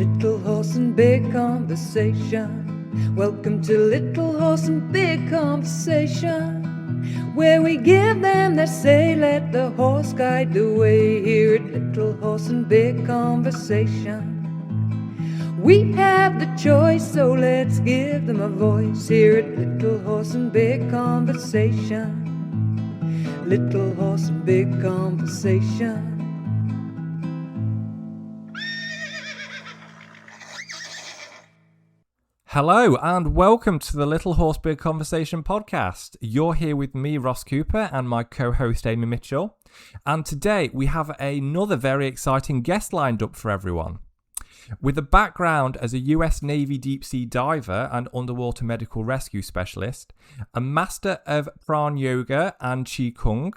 Little Horse and Big Conversation. Welcome to Little Horse and Big Conversation, where we give them their say, let the horse guide the way. Here at Little Horse and Big Conversation, we have the choice, so let's give them a voice. Here at Little Horse and Big Conversation, Little Horse and Big Conversation. Hello and welcome to the Little Horse Big Conversation podcast. You're here with me, Ross Cooper, and my co-host Amy Mitchell. And today we have another very exciting guest lined up for everyone. With a background as a US Navy deep sea diver and underwater medical rescue specialist, a master of Pran yoga and Qi Kung,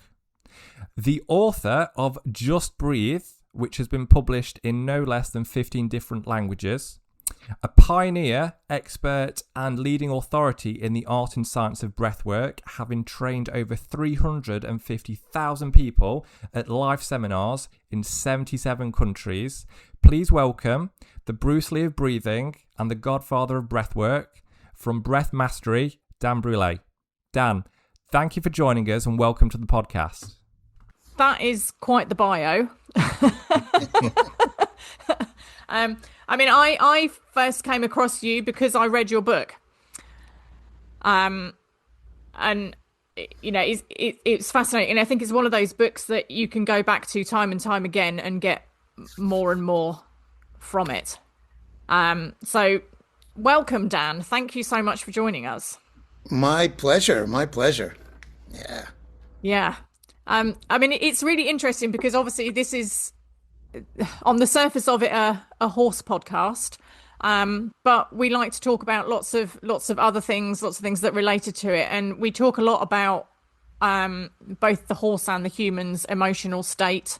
the author of Just Breathe, which has been published in no less than 15 different languages, a pioneer, expert, and leading authority in the art and science of breathwork, having trained over 350,000 people at live seminars in 77 countries. Please welcome the Brulé of Breathing and the Godfather of Breathwork from Breath Mastery, Dan Brulé. Dan, thank you for joining us and welcome to the podcast. That is quite the bio. I first came across you because I read your book. And you know, it's fascinating. And I think it's one of those books that you can go back to time and time again and get more and more from it. So welcome, Dan. Thank you so much for joining us. My pleasure. Yeah. It's really interesting because obviously this is, on the surface of it, a horse podcast, but we like to talk about lots of other things, lots of things that related to it, and we talk a lot about both the horse and the human's emotional state,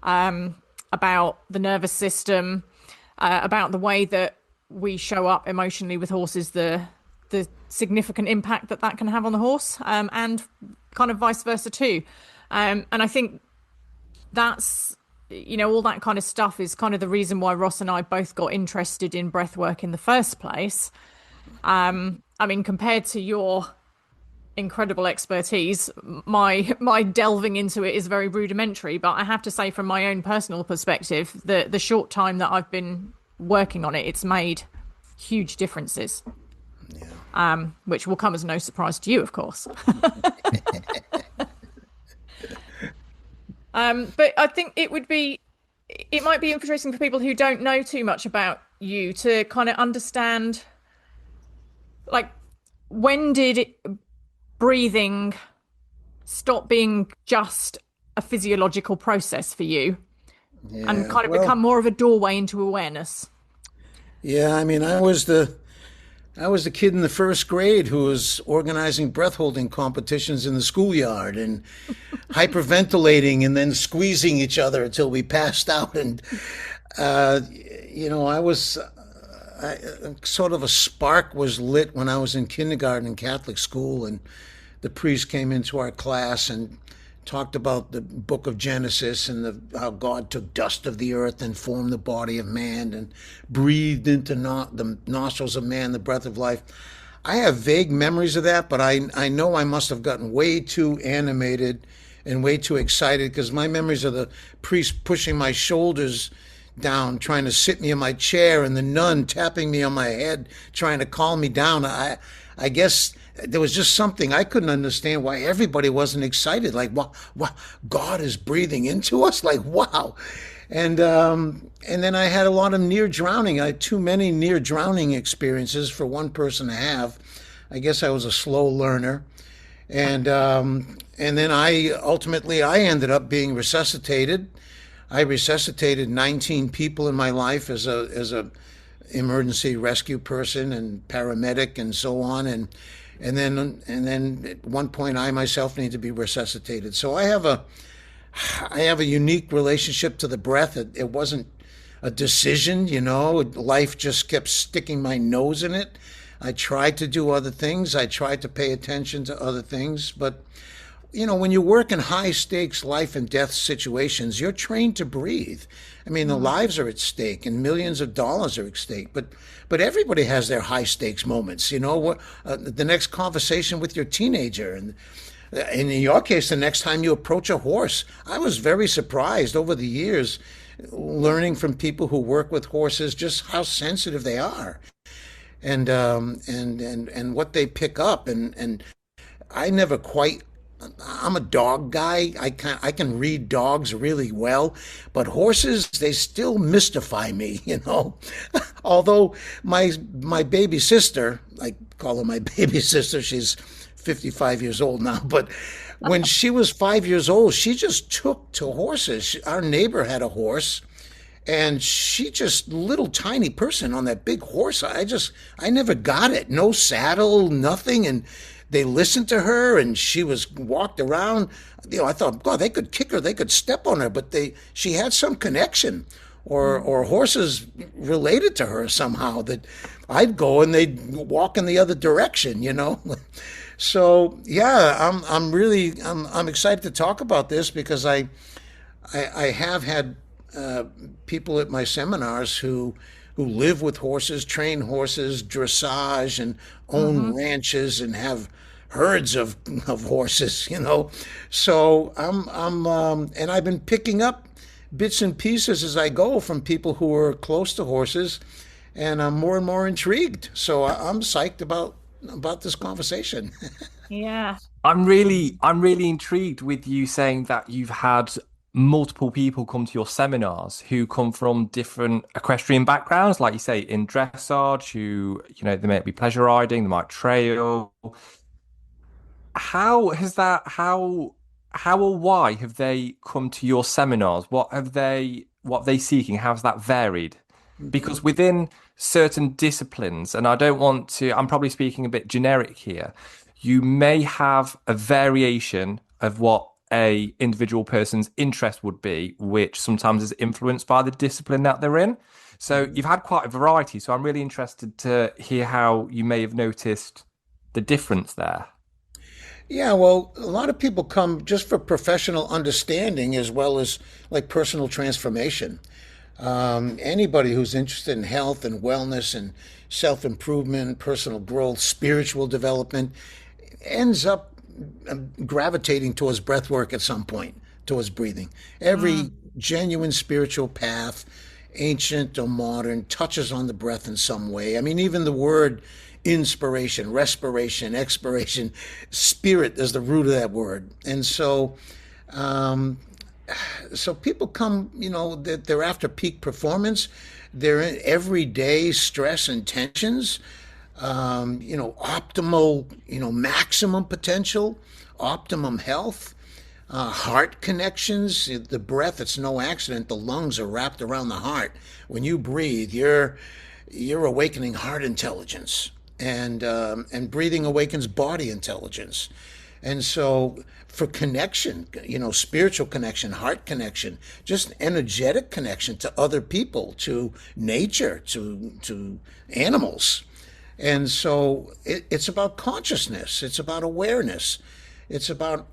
about the nervous system, about the way that we show up emotionally with horses, the significant impact that can have on the horse, and kind of vice versa too. And I think that's, you know, all that kind of stuff is kind of the reason why Ross and I both got interested in breathwork in the first place. Compared to your incredible expertise, my delving into it is very rudimentary, but I have to say from my own personal perspective, the short time that I've been working on it, it's made huge differences. Yeah. Which will come as no surprise to you, of course. But I think it might be interesting for people who don't know too much about you to kind of understand, like, when did breathing stop being just a physiological process for you, and kind of become more of a doorway into awareness? Yeah, I mean, I was the kid in the first grade who was organizing breath holding competitions in the schoolyard and hyperventilating and then squeezing each other until we passed out. And, sort of a spark was lit when I was in kindergarten in Catholic school, and the priest came into our class and talked about the book of Genesis and how God took dust of the earth and formed the body of man and breathed into the nostrils of man the breath of life. I have vague memories of that, but I know I must have gotten way too animated and way too excited, because my memories of the priest pushing my shoulders down, trying to sit me in my chair, and the nun tapping me on my head, trying to calm me down. I guess there was just something I couldn't understand why everybody wasn't excited. Like, wow, God is breathing into us. Like, wow. And then I had a lot of near drowning. I had too many near drowning experiences for one person to have. I guess I was a slow learner. And then I ended up being resuscitated. I resuscitated 19 people in my life as a emergency rescue person and paramedic and so on. And then at one point I myself need to be resuscitated. So I have a unique relationship to the breath. It wasn't a decision, you know. Life just kept sticking my nose in it. I tried to do other things. I tried to pay attention to other things, but when you work in high stakes life and death situations, you're trained to breathe. I mean, the lives are at stake and millions of dollars are at stake, but everybody has their high stakes moments. What the next conversation with your teenager, and in your case, the next time you approach a horse. I was very surprised over the years learning from people who work with horses just how sensitive they are, and what they pick up, and I never quite. I'm a dog guy. I can read dogs really well, but horses, they still mystify me. Although my baby sister, I call her my baby sister. She's 55 years old now, but when she was 5 years old, she just took to horses. Our neighbor had a horse, and she just little tiny person on that big horse. I never got it. No saddle, nothing, and they listened to her, and she was walked around. I thought, God, they could kick her, they could step on her, but she had some connection, or horses related to her somehow, that I'd go and they'd walk in the other direction. So yeah, I'm excited to talk about this because I have had people at my seminars who live with horses, train horses, dressage, and own ranches and have herds of horses. So and I've been picking up bits and pieces as I go from people who are close to horses, and I'm more and more intrigued. So I'm psyched about this conversation. Yeah. I'm really intrigued with you saying that you've had multiple people come to your seminars who come from different equestrian backgrounds, like you say, in dressage, who, they might be pleasure riding, they might trail. How has that, how or why have they come to your seminars? What are they seeking? How's that varied? Because within certain disciplines, and I don't want to, I'm probably speaking a bit generic here, you may have a variation of what a individual person's interest would be, which sometimes is influenced by the discipline that they're in. So you've had quite a variety. So I'm really interested to hear how you may have noticed the difference there. Yeah, well, a lot of people come just for professional understanding as well as like personal transformation. Anybody who's interested in health and wellness and self improvement, personal growth, spiritual development ends up gravitating towards breath work at some point, towards breathing. Every genuine spiritual path, ancient or modern, touches on the breath in some way. I mean, even the word inspiration, respiration, expiration, spirit is the root of that word. And um, so people come, they're after peak performance. They're in everyday stress and tensions, optimal, maximum potential, optimum health, heart connections. The breath, it's no accident. The lungs are wrapped around the heart. When you breathe, you're awakening heart intelligence, and breathing awakens body intelligence. And so for connection, spiritual connection, heart connection, just energetic connection to other people, to nature, to animals. And so it's about consciousness, it's about awareness, it's about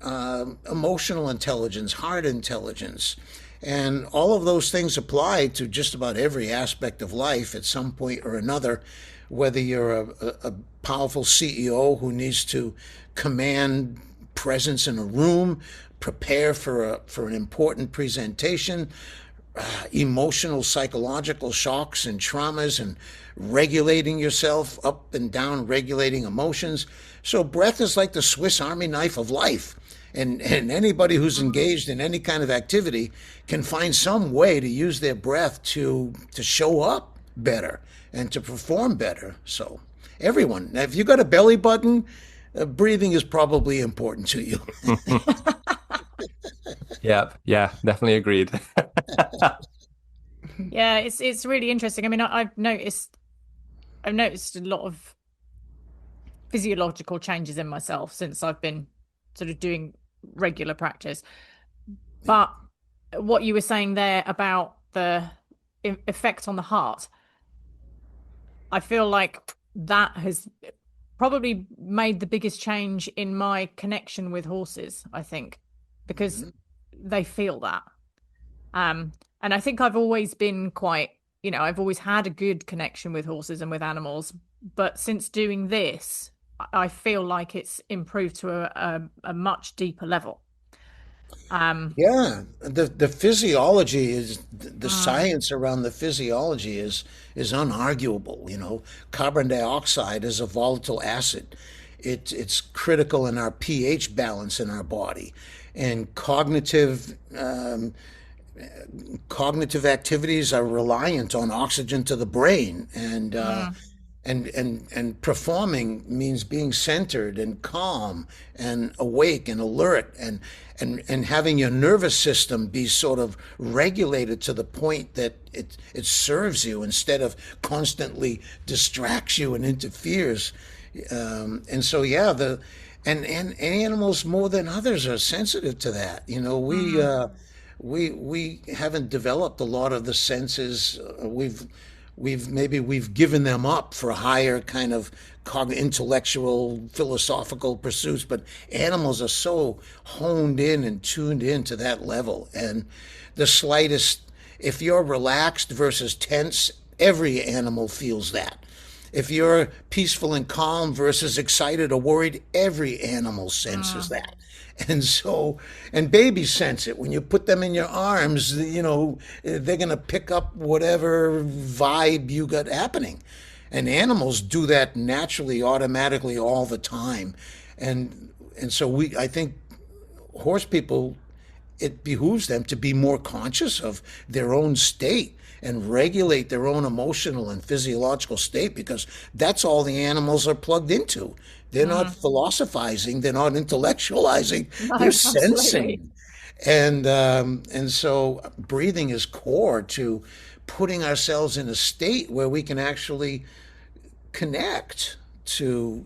emotional intelligence, heart intelligence. And all of those things apply to just about every aspect of life at some point or another, whether you're a powerful CEO who needs to command presence in a room, prepare for an important presentation, emotional, psychological shocks and traumas, and regulating yourself up and down, regulating emotions. So breath is like the Swiss Army knife of life. And anybody who's engaged in any kind of activity can find some way to use their breath to show up better and to perform better. So everyone, if you got a belly button, breathing is probably important to you. Yeah, yeah, definitely agreed. Yeah, it's really interesting. I mean, I've noticed a lot of physiological changes in myself since I've been sort of doing regular practice. But what you were saying there about the effect on the heart, I feel like that has probably made the biggest change in my connection with horses, I think, because they feel that. And I think I've always been quite, I've always had a good connection with horses and with animals. But since doing this, I feel like it's improved to a much deeper level. Yeah, the physiology is the science around the physiology is unarguable. You know, carbon dioxide is a volatile acid. It's critical in our pH balance in our body, and cognitive activities are reliant on oxygen to the brain, and performing means being centered and calm and awake and alert, and having your nervous system be sort of regulated to the point that it serves you instead of constantly distracts you and interferes. And so yeah, and animals more than others are sensitive to that. You know, we haven't developed a lot of the senses. We've given them up for higher kind of intellectual philosophical pursuits, but animals are so honed in and tuned in to that level. And the slightest, if you're relaxed versus tense, every animal feels that. If you're peaceful and calm versus excited or worried, every animal senses that. And so, and babies sense it. When you put them in your arms, you know, they're going to pick up whatever vibe you got happening. And animals do that naturally, automatically, all the time. And so I think horse people, it behooves them to be more conscious of their own state and regulate their own emotional and physiological state, because that's all the animals are plugged into. They're not philosophizing, they're not intellectualizing, No, they're absolutely. sensing. And so breathing is core to putting ourselves in a state where we can actually connect to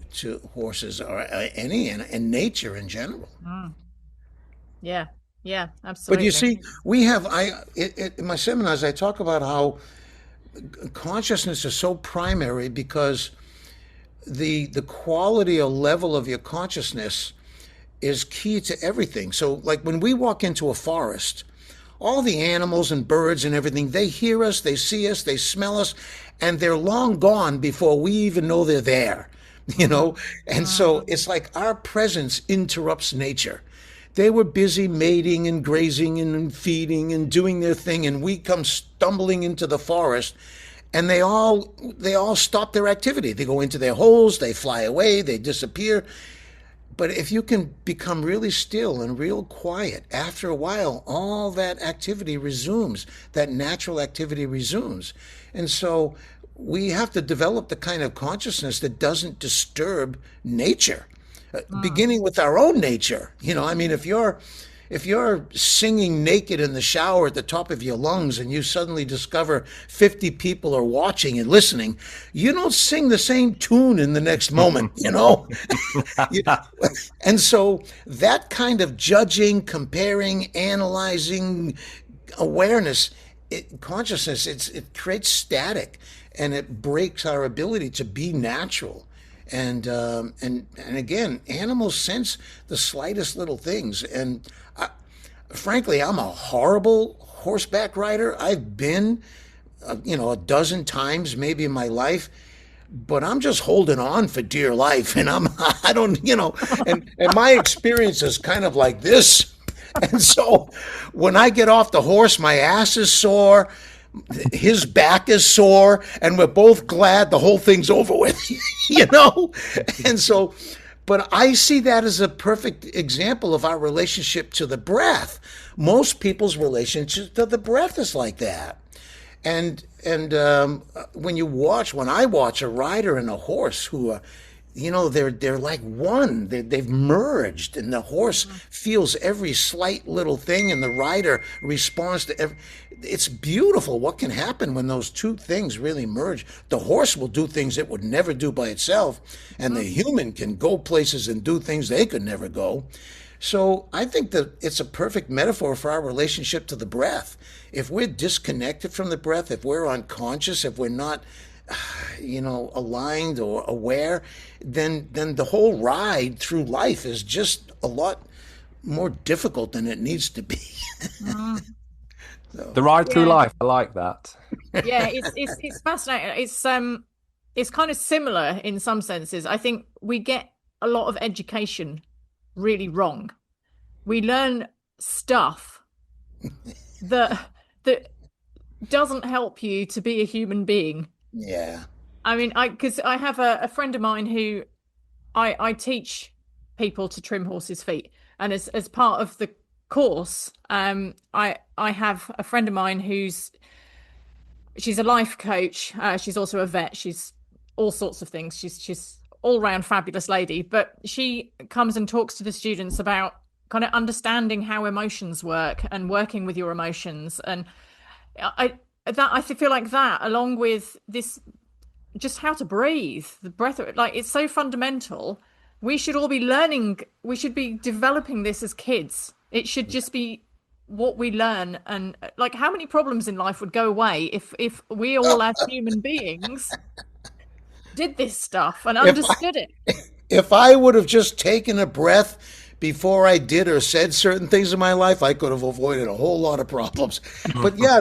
horses or any and nature in general. Yeah, yeah, But you absolutely. see, we have in my seminars I talk about how consciousness is so primary, because the quality or level of your consciousness is key to everything. So like when we walk into a forest, all the animals and birds and everything, they hear us, they see us, they smell us, and they're long gone before we even know they're there, you know? And so it's like our presence interrupts nature. They were busy mating and grazing and feeding and doing their thing, and we come stumbling into the forest, and they all stop their activity. They go into their holes, they fly away, they disappear. But if you can become really still and real quiet, after a while, all that activity resumes, that natural activity resumes. And so we have to develop the kind of consciousness that doesn't disturb nature, beginning with our own nature. You know, I mean, if you're singing naked in the shower at the top of your lungs and you suddenly discover 50 people are watching and listening, you don't sing the same tune in the next moment, you know? You- and so that kind of judging, comparing, analyzing awareness, consciousness, it creates static, and it breaks our ability to be natural. And again, animals sense the slightest little things. And frankly, I'm a horrible horseback rider. I've been, a dozen times maybe in my life, but I'm just holding on for dear life. And I don't, and my experience is kind of like this. And so when I get off the horse, my ass is sore, his back is sore, and we're both glad the whole thing's over with, you know? And so, but I see that as a perfect example of our relationship to the breath. Most people's relationship to the breath is like that. And when I watch a rider and a horse who are, they're like one. They've merged, and the horse feels every slight little thing, and the rider responds to every. It's beautiful what can happen when those two things really merge. The horse will do things it would never do by itself, and the human can go places and do things they could never go. So I think that it's a perfect metaphor for our relationship to the breath. If we're disconnected from the breath, if we're unconscious, if we're not aligned or aware, then the whole ride through life is just a lot more difficult than it needs to be. The ride through Yeah, life. I like that. yeah, it's fascinating. It's kind of similar in some senses. I think we get a lot of education really wrong. We learn stuff that doesn't help you to be a human being. Yeah. I mean, because I have a friend of mine who I teach people to trim horses' feet, and as part of the course, I have a friend of mine she's a life coach. She's also a vet. She's all sorts of things. She's all round fabulous lady. But she comes and talks to the students about kind of understanding how emotions work and working with your emotions. And I feel like that, along with this, just how to breathe, the breath, like it's so fundamental. We should all be learning. We should be developing this as kids. It should just be what we learn. And like, how many problems in life would go away if we all as human beings did this stuff and understood it? If I would have just taken a breath before I did or said certain things in my life, I could have avoided a whole lot of problems. But yeah,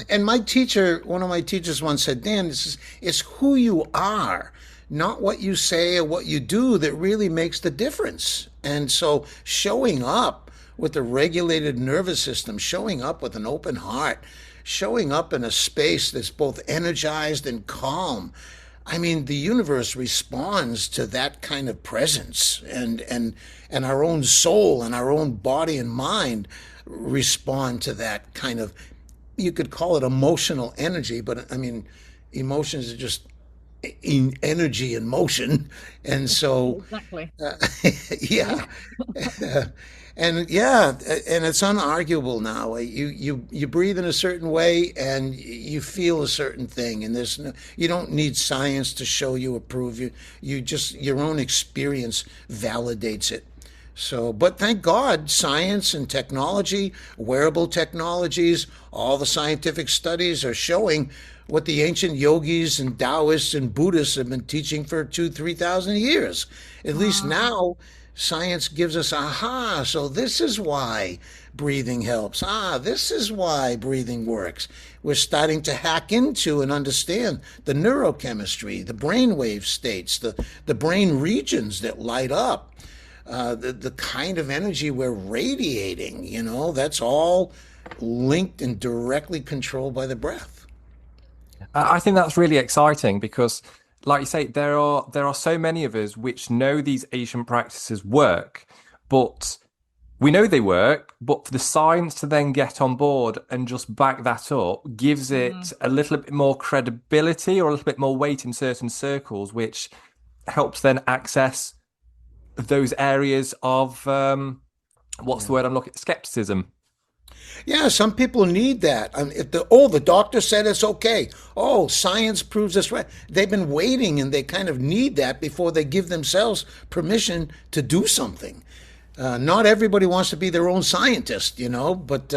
and one of my teachers once said, Dan, it's who you are, not what you say or what you do, that really makes the difference. And so showing up with a regulated nervous system, showing up with an open heart, showing up in a space that's both energized and calm. I mean, the universe responds to that kind of presence, and our own soul and our own body and mind respond to that kind of, you could call it emotional energy, but I mean, emotions are just energy in motion. And so, Exactly. yeah. And yeah, and it's unarguable now. You breathe in a certain way and you feel a certain thing, and you don't need science to show you or prove you just, your own experience validates it. So, but thank God, science and technology, wearable technologies, all the scientific studies are showing what the ancient yogis and Taoists and Buddhists have been teaching for 3,000 years. At least now, science gives us, aha, so this is why breathing helps. This is why breathing works. We're starting to hack into and understand the neurochemistry, the brainwave states, the brain regions that light up, the kind of energy we're radiating, that's all linked and directly controlled by the breath. I think that's really exciting because, like you say, there are so many of us which know these ancient practices work, but we know they work, but for the science to then get on board and just back that up gives it a little bit more credibility or a little bit more weight in certain circles, which helps then access those areas of what's the word I'm looking, skepticism. Yeah, some people need that. If the doctor said it's okay. Oh, science proves this right. They've been waiting, and they kind of need that before they give themselves permission to do something. Not everybody wants to be their own scientist, but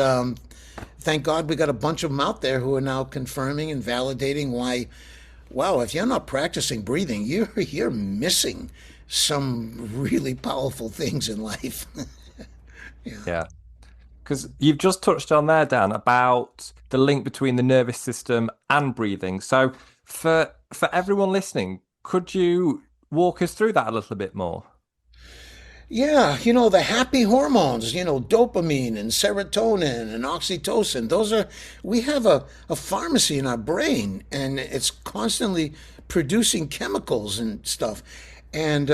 thank God we got a bunch of them out there who are now confirming and validating why. Wow, if you're not practicing breathing, you're missing some really powerful things in life. Yeah. Because you've just touched on there, Dan, about the link between the nervous system and breathing. So for everyone listening, could you walk us through that a little bit more? Yeah, the happy hormones, dopamine and serotonin and oxytocin, we have a pharmacy in our brain, and it's constantly producing chemicals and stuff. And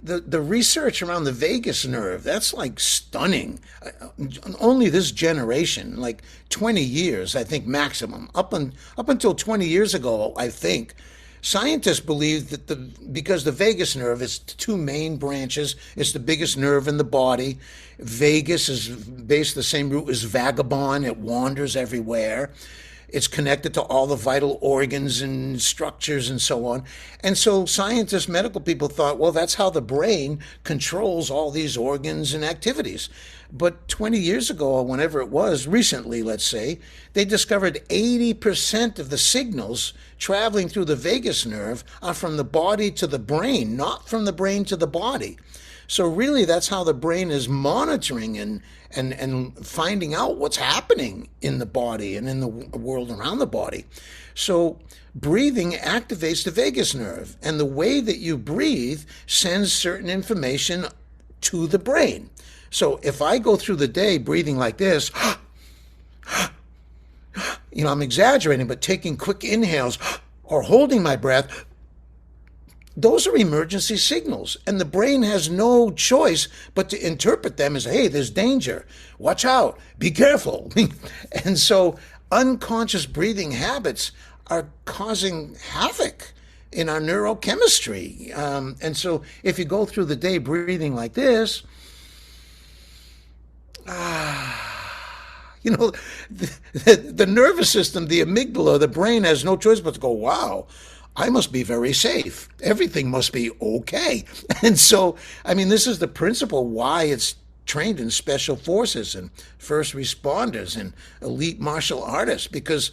the research around the vagus nerve, that's like stunning. Only this generation, like 20 years, I think maximum, up until 20 years ago, I think, scientists believed that because the vagus nerve is two main branches, it's the biggest nerve in the body. Vagus is based the same root as vagabond, it wanders everywhere. It's connected to all the vital organs and structures and so on. And so scientists, medical people thought, well, that's how the brain controls all these organs and activities. But 20 years ago, or whenever it was, recently, let's say, they discovered 80% of the signals traveling through the vagus nerve are from the body to the brain, not from the brain to the body. So really, that's how the brain is monitoring and finding out what's happening in the body and in the world around the body. So breathing activates the vagus nerve, and the way that you breathe sends certain information to the brain. So if I go through the day breathing like this, I'm exaggerating, but taking quick inhales or holding my breath, those are emergency signals, and the brain has no choice but to interpret them as, hey, there's danger, watch out, be careful. And so unconscious breathing habits are causing havoc in our neurochemistry. And so if you go through the day breathing like this, the nervous system, the amygdala, the brain has no choice but to go, wow, I must be very safe. Everything must be okay. And so, this is the principle why it's trained in special forces and first responders and elite martial artists, because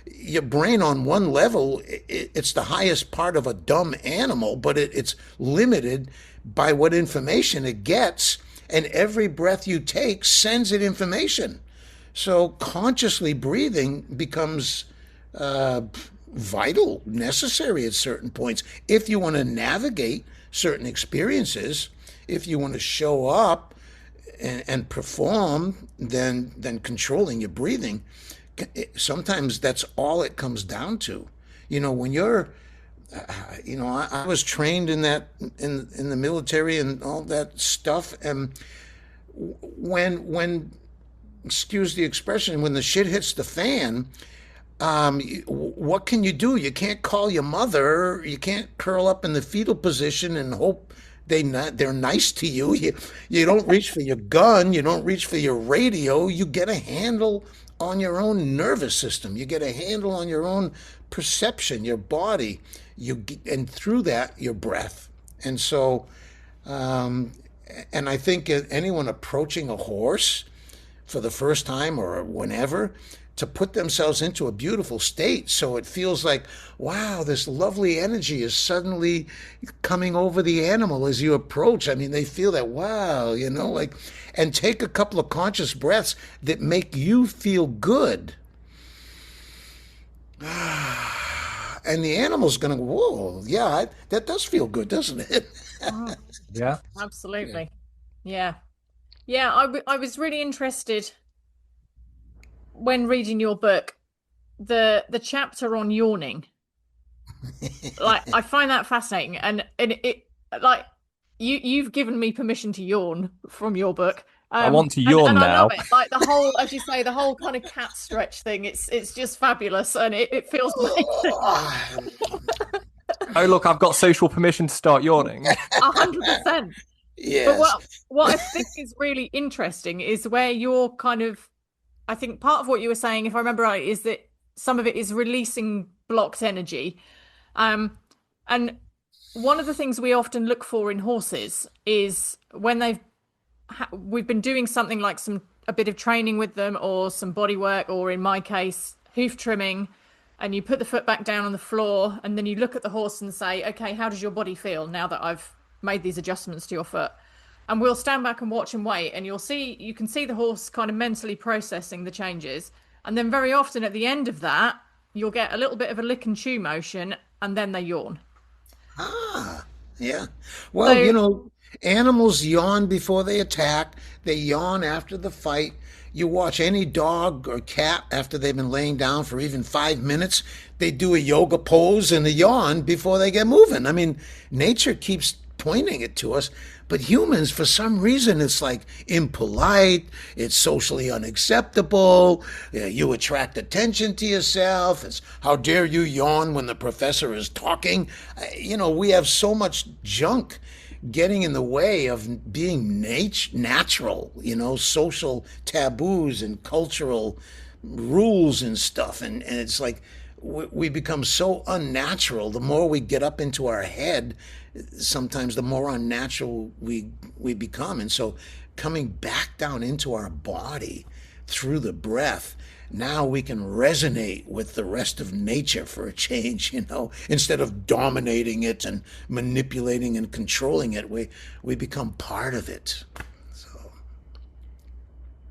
your brain on one level, it's the highest part of a dumb animal, but it's limited by what information it gets, and every breath you take sends it information. So consciously breathing becomes vital, necessary at certain points. If you want to navigate certain experiences, if you want to show up and perform, then controlling your breathing, sometimes that's all it comes down to. When you're, I was trained in that, in the military and all that stuff. And when, excuse the expression, when the shit hits the fan, what can you do? You can't call your mother. You can't curl up in the fetal position and hope they're nice to you. You don't reach for your gun. You don't reach for your radio. You get a handle on your own nervous system. You get a handle on your own perception, your body. And through that, your breath. And so, and I think anyone approaching a horse for the first time or whenever, to put themselves into a beautiful state so it feels like, wow, this lovely energy is suddenly coming over the animal as you approach. They feel that, wow, and take a couple of conscious breaths that make you feel good. And the animal's going to go, whoa, yeah, that does feel good, doesn't it? Oh, yeah, absolutely. Yeah. I was really interested when reading your book, the chapter on yawning. I find that fascinating, and it like you've given me permission to yawn from your book. I want to yawn and now. I love it. Like the whole, as you say, the whole kind of cat stretch thing. It's just fabulous, and it feels amazing. Oh, look, I've got social permission to start yawning. 100%. Yes. But what I think is really interesting is where you're kind of, I think part of what you were saying, if I remember right, is that some of it is releasing blocked energy. And one of the things we often look for in horses is when we've been doing something like a bit of training with them, or some body work, or in my case, hoof trimming, and you put the foot back down on the floor, and then you look at the horse and say, okay, how does your body feel now that I've made these adjustments to your foot? And we'll stand back and watch and wait, and you can see the horse kind of mentally processing the changes. And then very often at the end of that, you'll get a little bit of a lick and chew motion, and then they yawn. Ah, yeah. Well, animals yawn before they attack. They yawn after the fight. You watch any dog or cat after they've been laying down for even 5 minutes, they do a yoga pose and a yawn before they get moving. Nature keeps pointing it to us, but humans, for some reason, it's like impolite, it's socially unacceptable, you attract attention to yourself, it's how dare you yawn when the professor is talking. We have so much junk getting in the way of being natural, social taboos and cultural rules and stuff, and it's like we become so unnatural. The more we get up into our head, sometimes the more unnatural we become. And so coming back down into our body through the breath, now we can resonate with the rest of nature for a change, instead of dominating it and manipulating and controlling it, we become part of it. So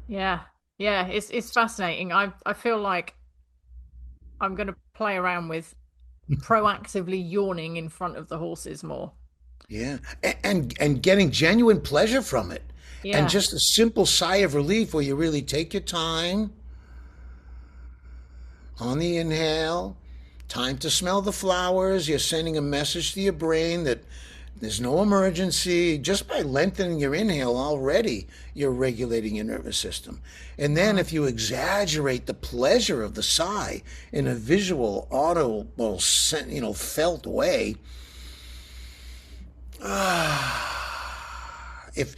Yeah, it's fascinating. I feel like I'm going to play around with proactively yawning in front of the horses more. yeah, and getting genuine pleasure from it, and Yeah. just a simple sigh of relief where you really take your time on the inhale, time to smell the flowers. You're sending a message to your brain that there's no emergency. Just by lengthening your inhale already, you're regulating your nervous system. And then if you exaggerate the pleasure of the sigh in a visual, audible, felt way, if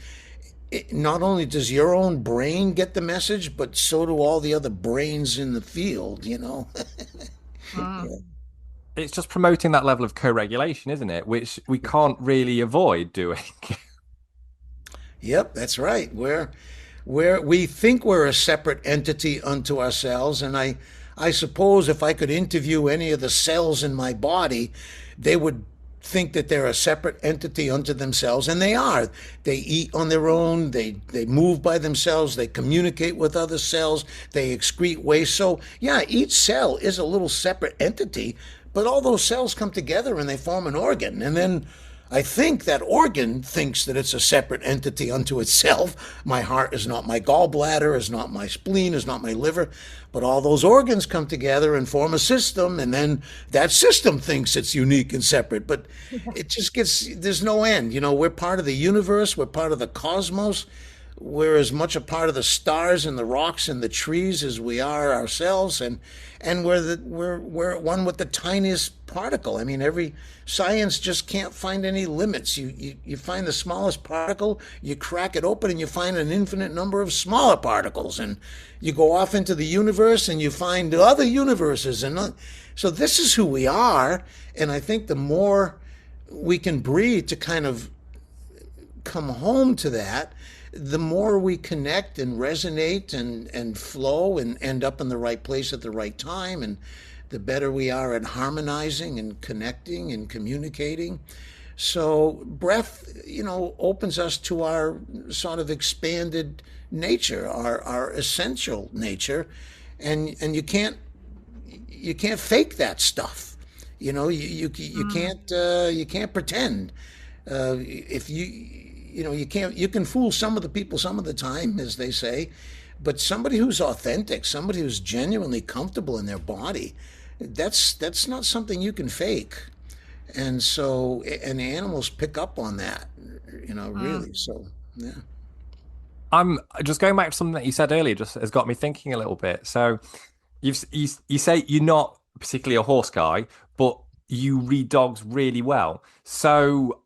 not only does your own brain get the message, but so do all the other brains in the field. It's just promoting that level of co-regulation, isn't it? Which we can't really avoid doing. Yep, that's right. We think we're a separate entity unto ourselves, and I suppose if I could interview any of the cells in my body, they would think that they're a separate entity unto themselves, and they are. They eat on their own, they move by themselves, they communicate with other cells, they excrete waste. So yeah, each cell is a little separate entity, but all those cells come together and they form an organ. And then I think that organ thinks that it's a separate entity unto itself. My heart is not my gallbladder, is not my spleen, is not my liver, but all those organs come together and form a system, and then that system thinks it's unique and separate. But it just there's no end. We're part of the universe, we're part of the cosmos. We're as much a part of the stars and the rocks and the trees as we are ourselves, and we're one with the tiniest particle. I mean, every science just can't find any limits. You find the smallest particle, you crack it open, and you find an infinite number of smaller particles, and you go off into the universe and you find other universes, and so this is who we are. And I think the more we can breathe to kind of come home to that, the more we connect and resonate and flow and end up in the right place at the right time, and the better we are at harmonizing and connecting and communicating. So breath, opens us to our sort of expanded nature, our essential nature, and you can't fake that stuff. You can't pretend. If you can fool some of the people some of the time, as they say, but somebody who's authentic, somebody who's genuinely comfortable in their body, that's not something you can fake. And so, and the animals pick up on that, really. So, yeah. I'm just going back to something that you said earlier, just has got me thinking a little bit. So you say you're not particularly a horse guy, but you read dogs really well. So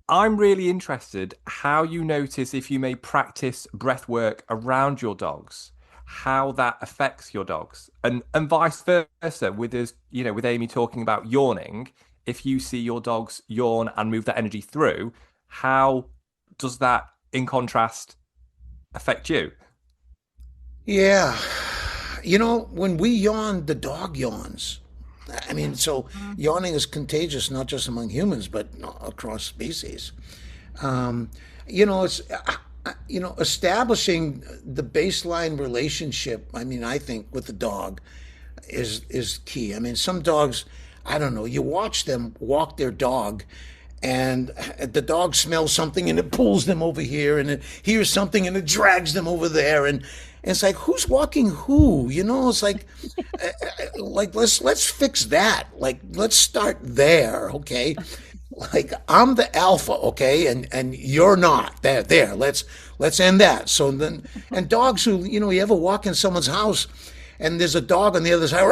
I'm really interested how you notice if you may practice breath work around your dogs, how that affects your dogs, and vice versa. With us, with Amy talking about yawning, if you see your dogs yawn and move that energy through, how does that, in contrast, affect you? Yeah. When we yawn, the dog yawns. I mean, so yawning is contagious, not just among humans, but across species. It's, establishing the baseline relationship, I think, with the dog is key. I mean, some dogs, I don't know, you watch them walk their dog, and the dog smells something and it pulls them over here, and it hears something and it drags them over there, and it's like, who's walking who? It's like, let's fix that. Like, let's start there, okay? Like, I'm the alpha, okay, and you're not. There. Let's end that. So then, and dogs who, you ever walk in someone's house and there's a dog on the other side,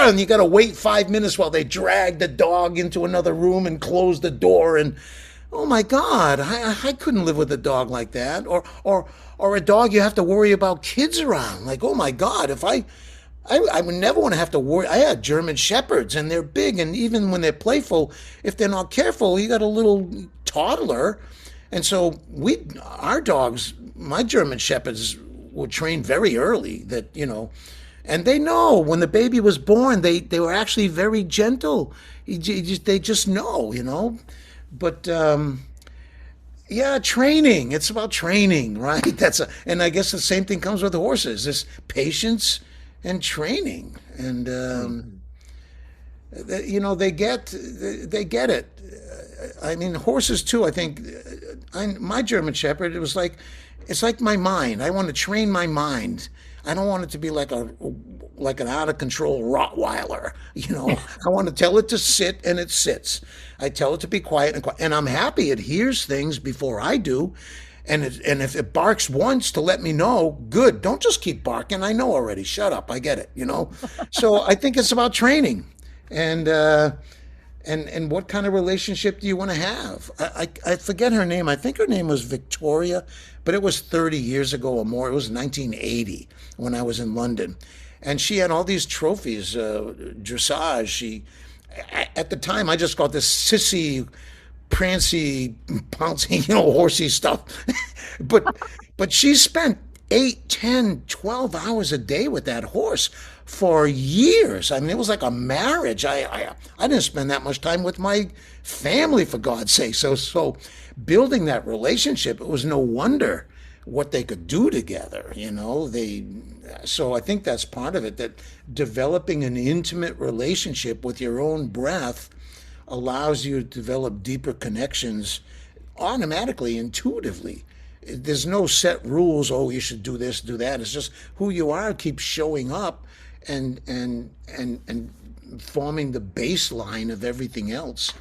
and you got to wait 5 minutes while they drag the dog into another room and close the door, and oh my God, I couldn't live with a dog like that. Or a dog you have to worry about kids around. Like, oh my God, if I would never want to have to worry. I had German Shepherds, and they're big, and even when they're playful, if they're not careful, you got a little toddler. And so our dogs, my German Shepherds were trained very early that, and they know when the baby was born, they were actually very gentle. They just know. But yeah, training. It's about training, right? And I guess the same thing comes with horses. This patience and training, and they get it. I mean, horses too. I think my German Shepherd. It's like my mind. I want to train my mind. I don't want it to be like an out of control Rottweiler. I want to tell it to sit, and it sits. I tell it to be quiet, and I'm happy it hears things before I do. And if it barks once to let me know, good. Don't just keep barking. I know already. Shut up. I get it. So I think it's about training, and what kind of relationship do you want to have? I forget her name. I think her name was Victoria, but it was 30 years ago or more. It was 1980 when I was in London, and she had all these trophies, dressage. At the time, I just got this sissy, prancy, pouncing, horsey stuff. but she spent 8, 10, 12 hours a day with that horse for years. I mean, it was like a marriage. I didn't spend that much time with my family, for God's sake. So building that relationship, it was no wonder what they could do together. So I think that's part of it, that developing an intimate relationship with your own breath allows you to develop deeper connections automatically, intuitively. There's no set rules. Oh, you should do this, do that. It's just who you are keeps showing up and forming the baseline of everything else.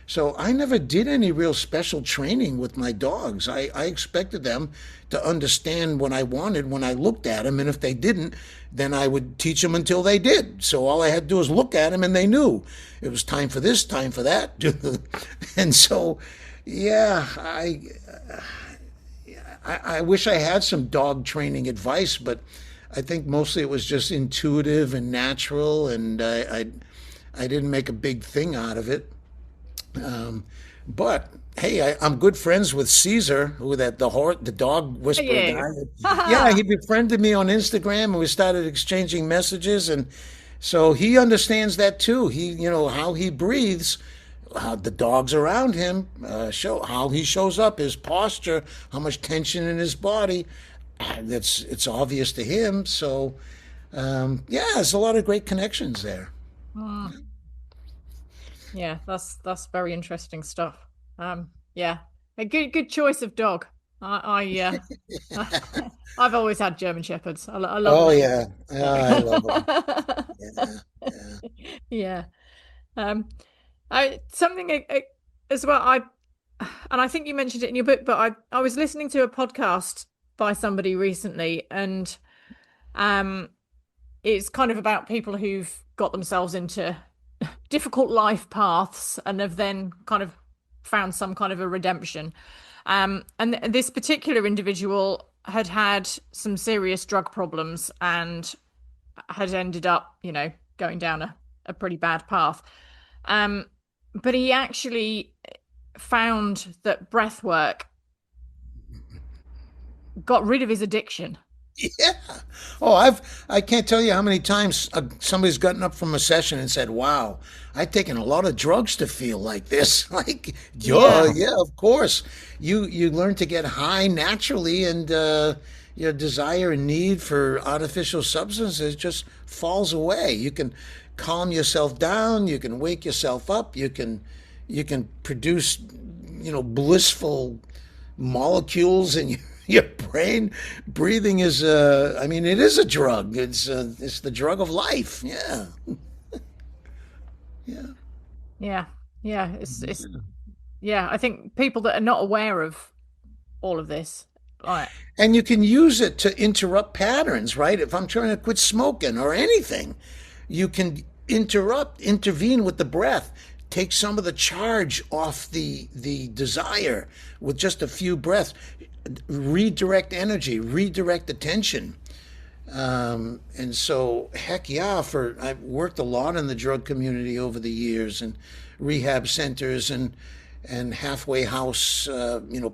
So I never did any real special training with my dogs. I expected them to understand what I wanted when I looked at them, and if they didn't, then I would teach them until they did. So all I had to do was look at them, and they knew it was time for this, time for that. And so, yeah, I wish I had some dog training advice, but I think mostly it was just intuitive and natural, and I didn't make a big thing out of it. But hey, I'm good friends with Caesar, the dog whisperer guy. Yeah, he befriended me on Instagram, and we started exchanging messages, and so he understands that too. How he breathes, how the dogs around him show how he shows up, his posture, how much tension in his body. It's obvious to him. So yeah, there's a lot of great connections there. Yeah, that's very interesting stuff. Yeah, a good choice of dog. I've always had German Shepherds. I love Oh them. yeah, I love them. Yeah. Something as well. And I think you mentioned it in your book, but I was listening to a podcast by somebody recently, and it's kind of about people who've got themselves into difficult life paths and have then kind of found some kind of a redemption. And this particular individual had some serious drug problems and had ended up, going down a pretty bad path. But he actually found that breath work got rid of his addiction. Yeah. Oh, I can't tell you how many times somebody's gotten up from a session and said, "Wow, I've taken a lot of drugs to feel like this." Like, yeah, of course. You learn to get high naturally, and your desire and need for artificial substances just falls away. You can calm yourself down. You can wake yourself up. You can produce, blissful molecules in your brain. Breathing is it is a drug. It's the drug of life. Yeah. Yeah. It's I think people that are not aware of all of this, right? And you can use it to interrupt patterns, right? If I'm trying to quit smoking or anything, you can intervene with the breath. take some of the charge off the desire with just a few breaths. Redirect energy, redirect attention. And so, heck yeah, I've worked a lot in the drug community over the years, and rehab centers and halfway house,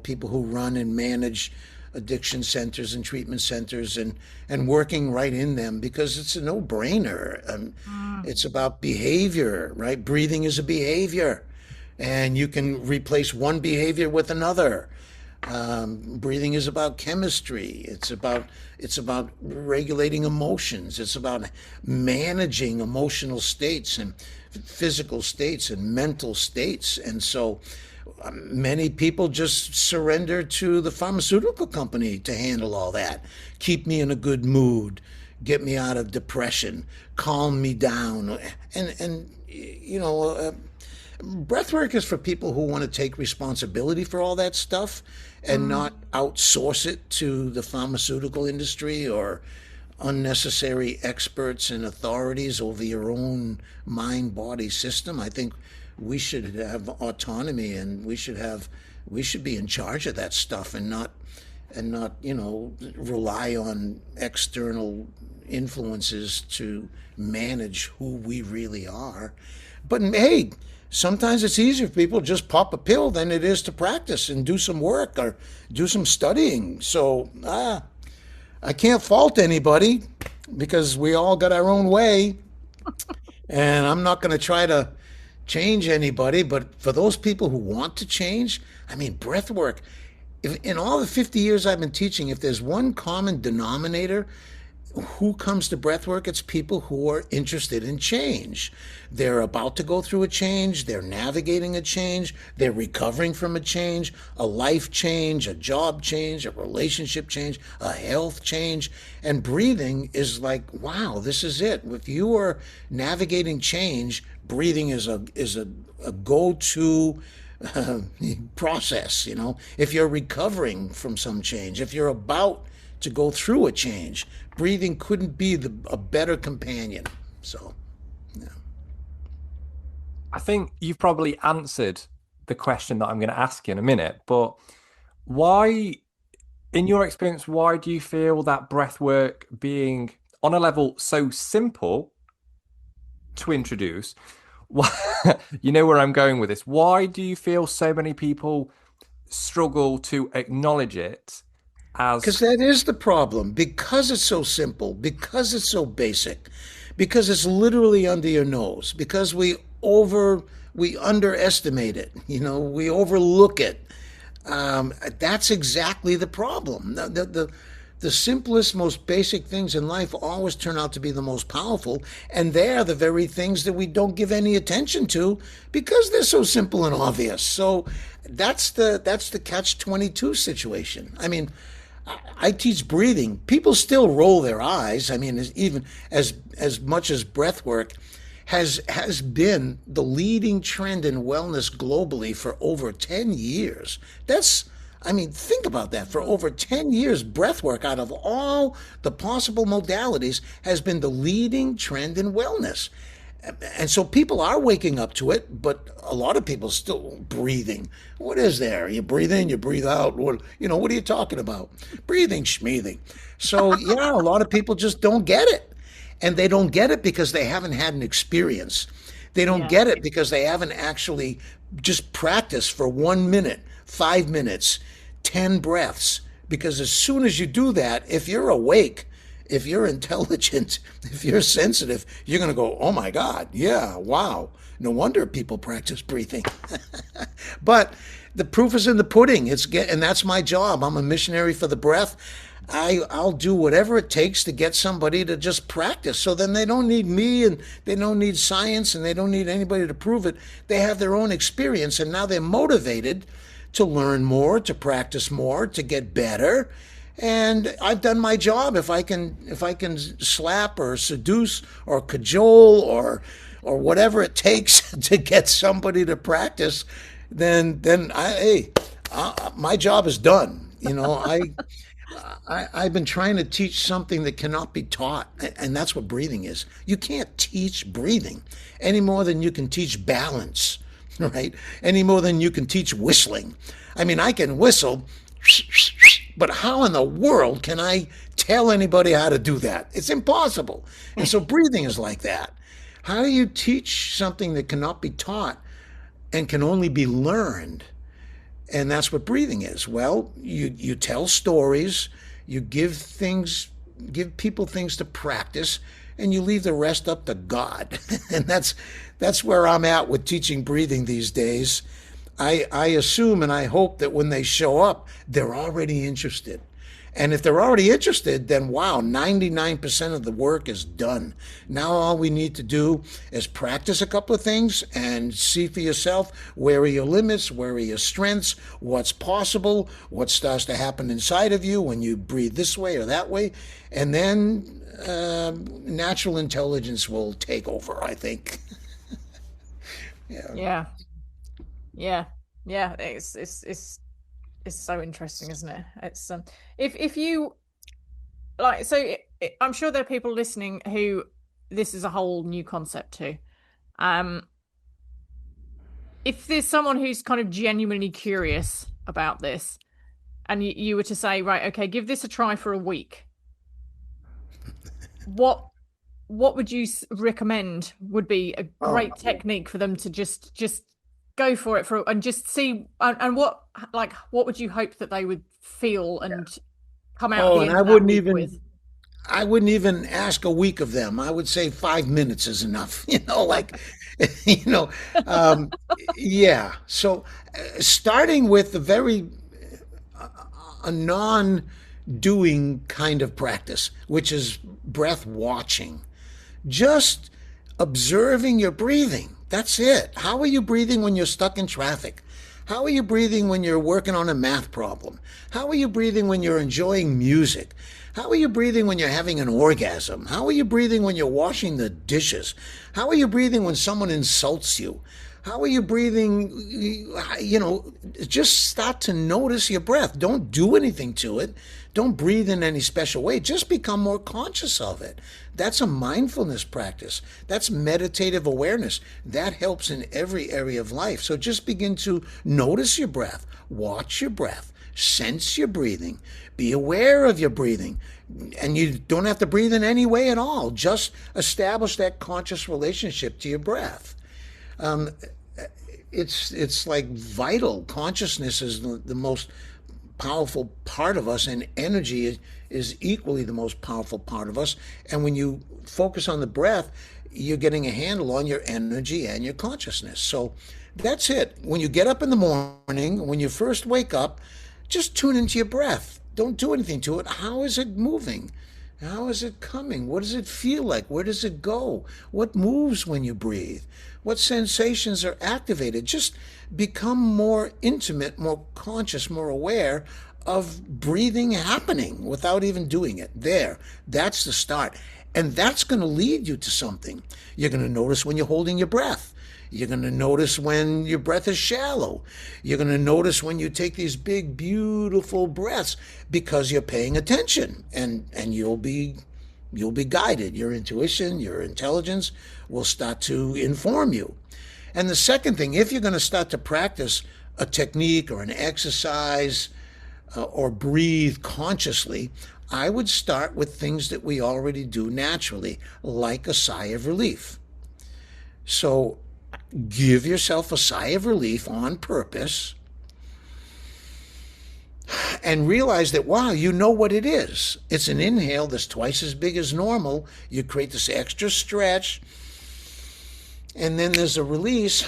people who run and manage addiction centers and treatment centers, and working right in them because it's a no-brainer. It's about behavior, right? Breathing is a behavior, and you can replace one behavior with another. Breathing is about chemistry. It's about regulating emotions. It's about managing emotional states and physical states and mental states. And so many people just surrender to the pharmaceutical company to handle all that. Keep me in a good mood, get me out of depression, calm me down, and breathwork is for people who want to take responsibility for all that stuff and not outsource it to the pharmaceutical industry or unnecessary experts and authorities over your own mind-body system. I think we should have autonomy, and we should be in charge of that stuff and not rely on external influences to manage who we really are. But hey, sometimes it's easier for people to just pop a pill than it is to practice and do some work or do some studying. So I can't fault anybody because we all got our own way. And I'm not going to try to change anybody. But for those people who want to change, I mean, breath work, in all the 50 years I've been teaching, if there's one common denominator, who comes to breathwork? It's people who are interested in change. They're about to go through a change. They're navigating a change. They're recovering from a change, a life change, a job change, a relationship change, a health change. And breathing is like, wow, this is it. If you are navigating change, breathing is a go-to process. If you're recovering from some change, if you're about to go through a change, breathing couldn't be a better companion. So, yeah. I think you've probably answered the question that I'm going to ask you in a minute, but why, in your experience, why do you feel that breath work being on a level so simple to introduce, you know where I'm going with this, why do you feel so many people struggle to acknowledge it? Because that is the problem. Because it's so simple, because it's so basic, because it's literally under your nose, because we underestimate it, we overlook it. That's exactly the problem. The simplest, most basic things in life always turn out to be the most powerful, and they're the very things that we don't give any attention to because they're so simple and obvious. So that's the catch-22 situation. I mean, I teach breathing. People still roll their eyes. I mean, even as much as breath work has been the leading trend in wellness globally for over 10 years. Think about that. For over 10 years, breath work, out of all the possible modalities, has been the leading trend in wellness. And so people are waking up to it, but a lot of people still breathing. What is there? You breathe in, you breathe out. What are you talking about? Breathing, schmeathing. So, yeah, a lot of people just don't get it. And they don't get it because they haven't had an experience. They don't get it because they haven't actually just practiced for 1 minute, 5 minutes, 10 breaths. Because as soon as you do that, if you're awake, if you're intelligent, if you're sensitive, you're going to go, oh my God, yeah, wow. No wonder people practice breathing. But the proof is in the pudding. And that's my job. I'm a missionary for the breath. I'll do whatever it takes to get somebody to just practice. So then they don't need me, and they don't need science, and they don't need anybody to prove it. They have their own experience, and now they're motivated to learn more, to practice more, to get better. And I've done my job. If I can slap or seduce or cajole or whatever it takes to get somebody to practice, then my job is done. I've been trying to teach something that cannot be taught, and that's what breathing is. You can't teach breathing any more than you can teach balance right? Any more than you can teach whistling. I mean, I can whistle, but how in the world can I tell anybody how to do that? It's impossible. And so breathing is like that. How do you teach something that cannot be taught and can only be learned? And that's what breathing is. Well, you tell stories, you give people things to practice, and you leave the rest up to God. And that's where I'm at with teaching breathing these days. I assume and I hope that when they show up, they're already interested. And if they're already interested, then wow, 99% of the work is done. Now all we need to do is practice a couple of things and see for yourself, where are your limits, where are your strengths, what's possible, what starts to happen inside of you when you breathe this way or that way. And then natural intelligence will take over, I think. Yeah. It's so interesting, isn't it? It's if you like, so I'm sure there are people listening who this is a whole new concept to. If there's someone who's kind of genuinely curious about this, and you were to say, right, okay, give this a try for a week, what would you recommend would be a great technique for them to just go for it and just see, and what would you hope that they would feel and come out at the end of that week with? I wouldn't even ask a week of them. I would say 5 minutes is enough. Yeah. So starting with the very a non-doing kind of practice, which is breath watching, just observing your breathing. That's it. How are you breathing when you're stuck in traffic? How are you breathing when you're working on a math problem? How are you breathing when you're enjoying music? How are you breathing when you're having an orgasm? How are you breathing when you're washing the dishes? How are you breathing when someone insults you? How are you breathing? Just start to notice your breath. Don't do anything to it. Don't breathe in any special way. Just become more conscious of it. That's a mindfulness practice. That's meditative awareness. That helps in every area of life. So just begin to notice your breath, watch your breath, sense your breathing, be aware of your breathing. And you don't have to breathe in any way at all. Just establish that conscious relationship to your breath. It's like vital. Consciousness is the most powerful part of us, and energy is equally the most powerful part of us. And when you focus on the breath, you're getting a handle on your energy and your consciousness. So that's it. When you get up in the morning, when you first wake up, just tune into your breath. Don't do anything to it. How is it moving? How is it coming? What does it feel like? Where does it go? What moves when you breathe? What sensations are activated? Just become more intimate, more conscious, more aware of breathing happening without even doing it. That's the start. And that's going to lead you to something. You're going to notice when you're holding your breath. You're going to notice when your breath is shallow. You're going to notice when you take these big, beautiful breaths because you're paying attention, and you'll be guided. Your intuition, your intelligence will start to inform you. And the second thing, if you're going to start to practice a technique or an exercise or breathe consciously, I would start with things that we already do naturally, like a sigh of relief. So give yourself a sigh of relief on purpose and realize that, wow, you know what it is. It's an inhale that's twice as big as normal. You create this extra stretch, and then there's a release,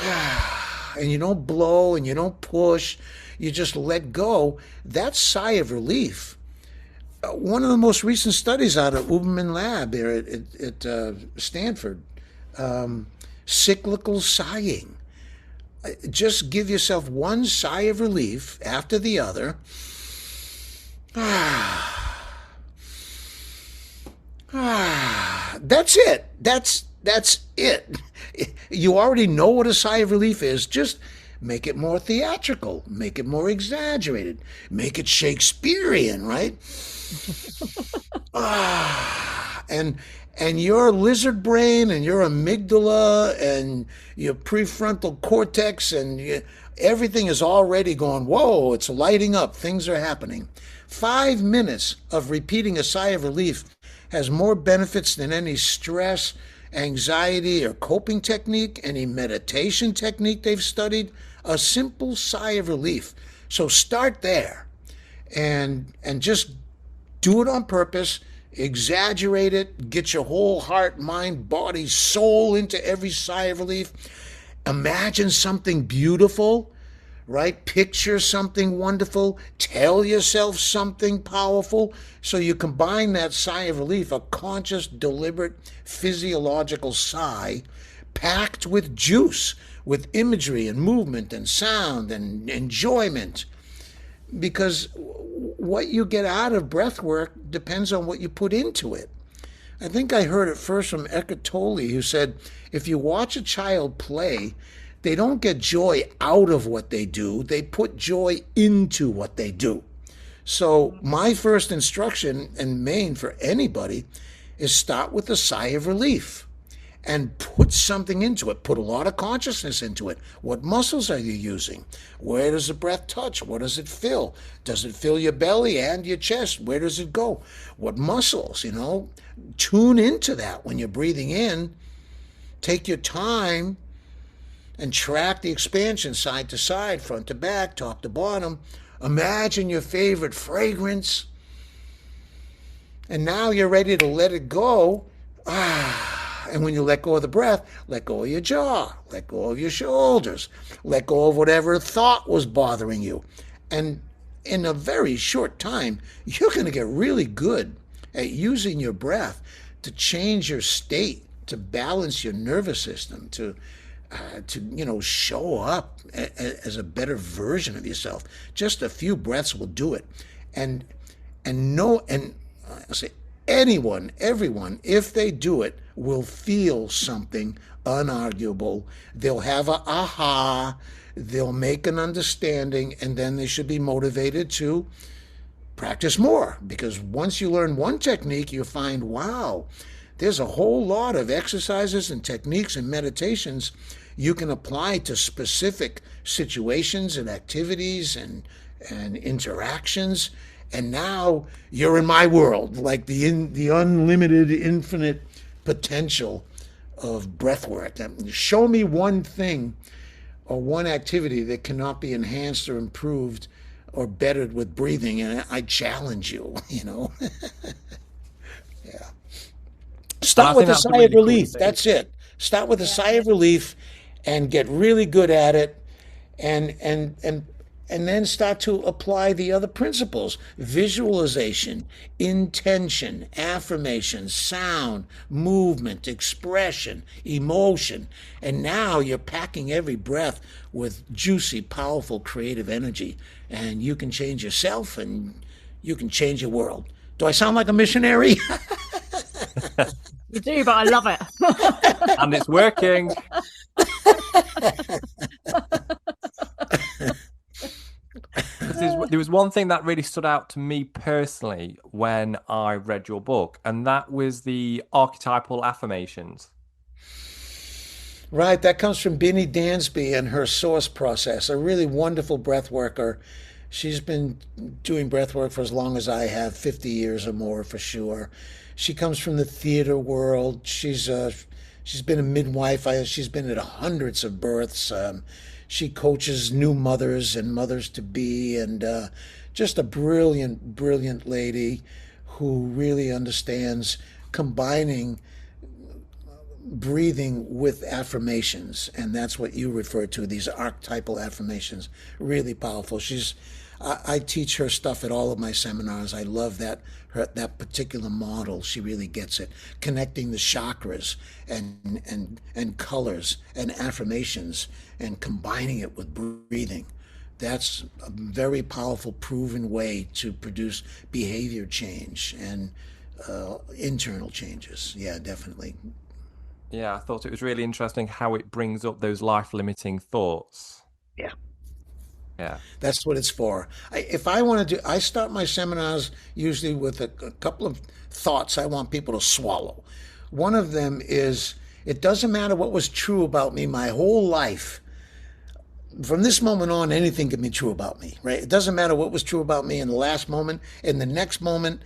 and you don't blow and you don't push. You just let go. That sigh of relief. One of the most recent studies out of Uberman Lab there at Stanford, cyclical sighing. Just give yourself one sigh of relief after the other. That's it. That's it. You already know what a sigh of relief is. Just make it more theatrical, make it more exaggerated, make it Shakespearean, right? and your lizard brain and your amygdala and your prefrontal cortex everything is already going, whoa, it's lighting up. Things are happening. 5 minutes of repeating a sigh of relief has more benefits than any stress, anxiety, or coping technique, any meditation technique they've studied. A simple sigh of relief. So start there and just do it on purpose. Exaggerate it, get your whole heart, mind, body, soul into every sigh of relief. Imagine something beautiful, right? Picture something wonderful. Tell yourself something powerful. So you combine that sigh of relief, a conscious, deliberate, physiological sigh, packed with juice, with imagery and movement and sound and enjoyment. Because what you get out of breath work depends on what you put into it. I think I heard it first from Eckhart Tolle, who said, if you watch a child play, they don't get joy out of what they do, they put joy into what they do. So my first instruction and main for anybody is start with a sigh of relief and put something into it. Put a lot of consciousness into it. What muscles are you using? Where does the breath touch? What does it fill? Does it fill your belly and your chest? Where does it go? What muscles, Tune into that when you're breathing in. Take your time and track the expansion side to side, front to back, top to bottom. Imagine your favorite fragrance. And now you're ready to let it go. And when you let go of the breath, let go of your jaw, let go of your shoulders, let go of whatever thought was bothering you. And in a very short time, you're going to get really good at using your breath to change your state, to balance your nervous system, to show up as a better version of yourself. Just a few breaths will do it. And I say everyone, if they do it, will feel something unarguable. They'll have a aha, they'll make an understanding, and then they should be motivated to practice more. Because once you learn one technique, you find, wow, there's a whole lot of exercises and techniques and meditations you can apply to specific situations and activities and interactions. And now you're in my world, like the unlimited, infinite potential of breath work. Show me one thing or one activity that cannot be enhanced or improved or bettered with breathing, and I challenge you, Yeah. Start with a sigh of relief. That's it. Start with a sigh of relief and get really good at it, and then start to apply the other principles: visualization, intention, affirmation, sound, movement, expression, emotion. And now you're packing every breath with juicy, powerful, creative energy, and you can change yourself and you can change your world. Do I sound like a missionary? You do, but I love it. And it's working. There was one thing that really stood out to me personally when I read your book, and that was the archetypal affirmations. Right, that comes from Binny Dansby and her source process, a really wonderful breath worker. She's been doing breath work for as long as I have, 50 years or more for sure. She comes from the theater world. She's been a midwife. She's been at hundreds of births. She coaches new mothers and mothers-to-be, and just a brilliant, brilliant lady who really understands combining breathing with affirmations. And that's what you refer to, these archetypal affirmations. Really powerful. I teach her stuff at all of my seminars. I love that particular model. She really gets it. Connecting the chakras and colors and affirmations and combining it with breathing. That's a very powerful, proven way to produce behavior change and internal changes. Yeah, definitely. Yeah, I thought it was really interesting how it brings up those life-limiting thoughts. Yeah. Yeah. That's what it's for. I start my seminars usually with a couple of thoughts I want people to swallow. One of them is, it doesn't matter what was true about me my whole life. From this moment on, anything can be true about me, right? It doesn't matter what was true about me in the last moment. In the next moment,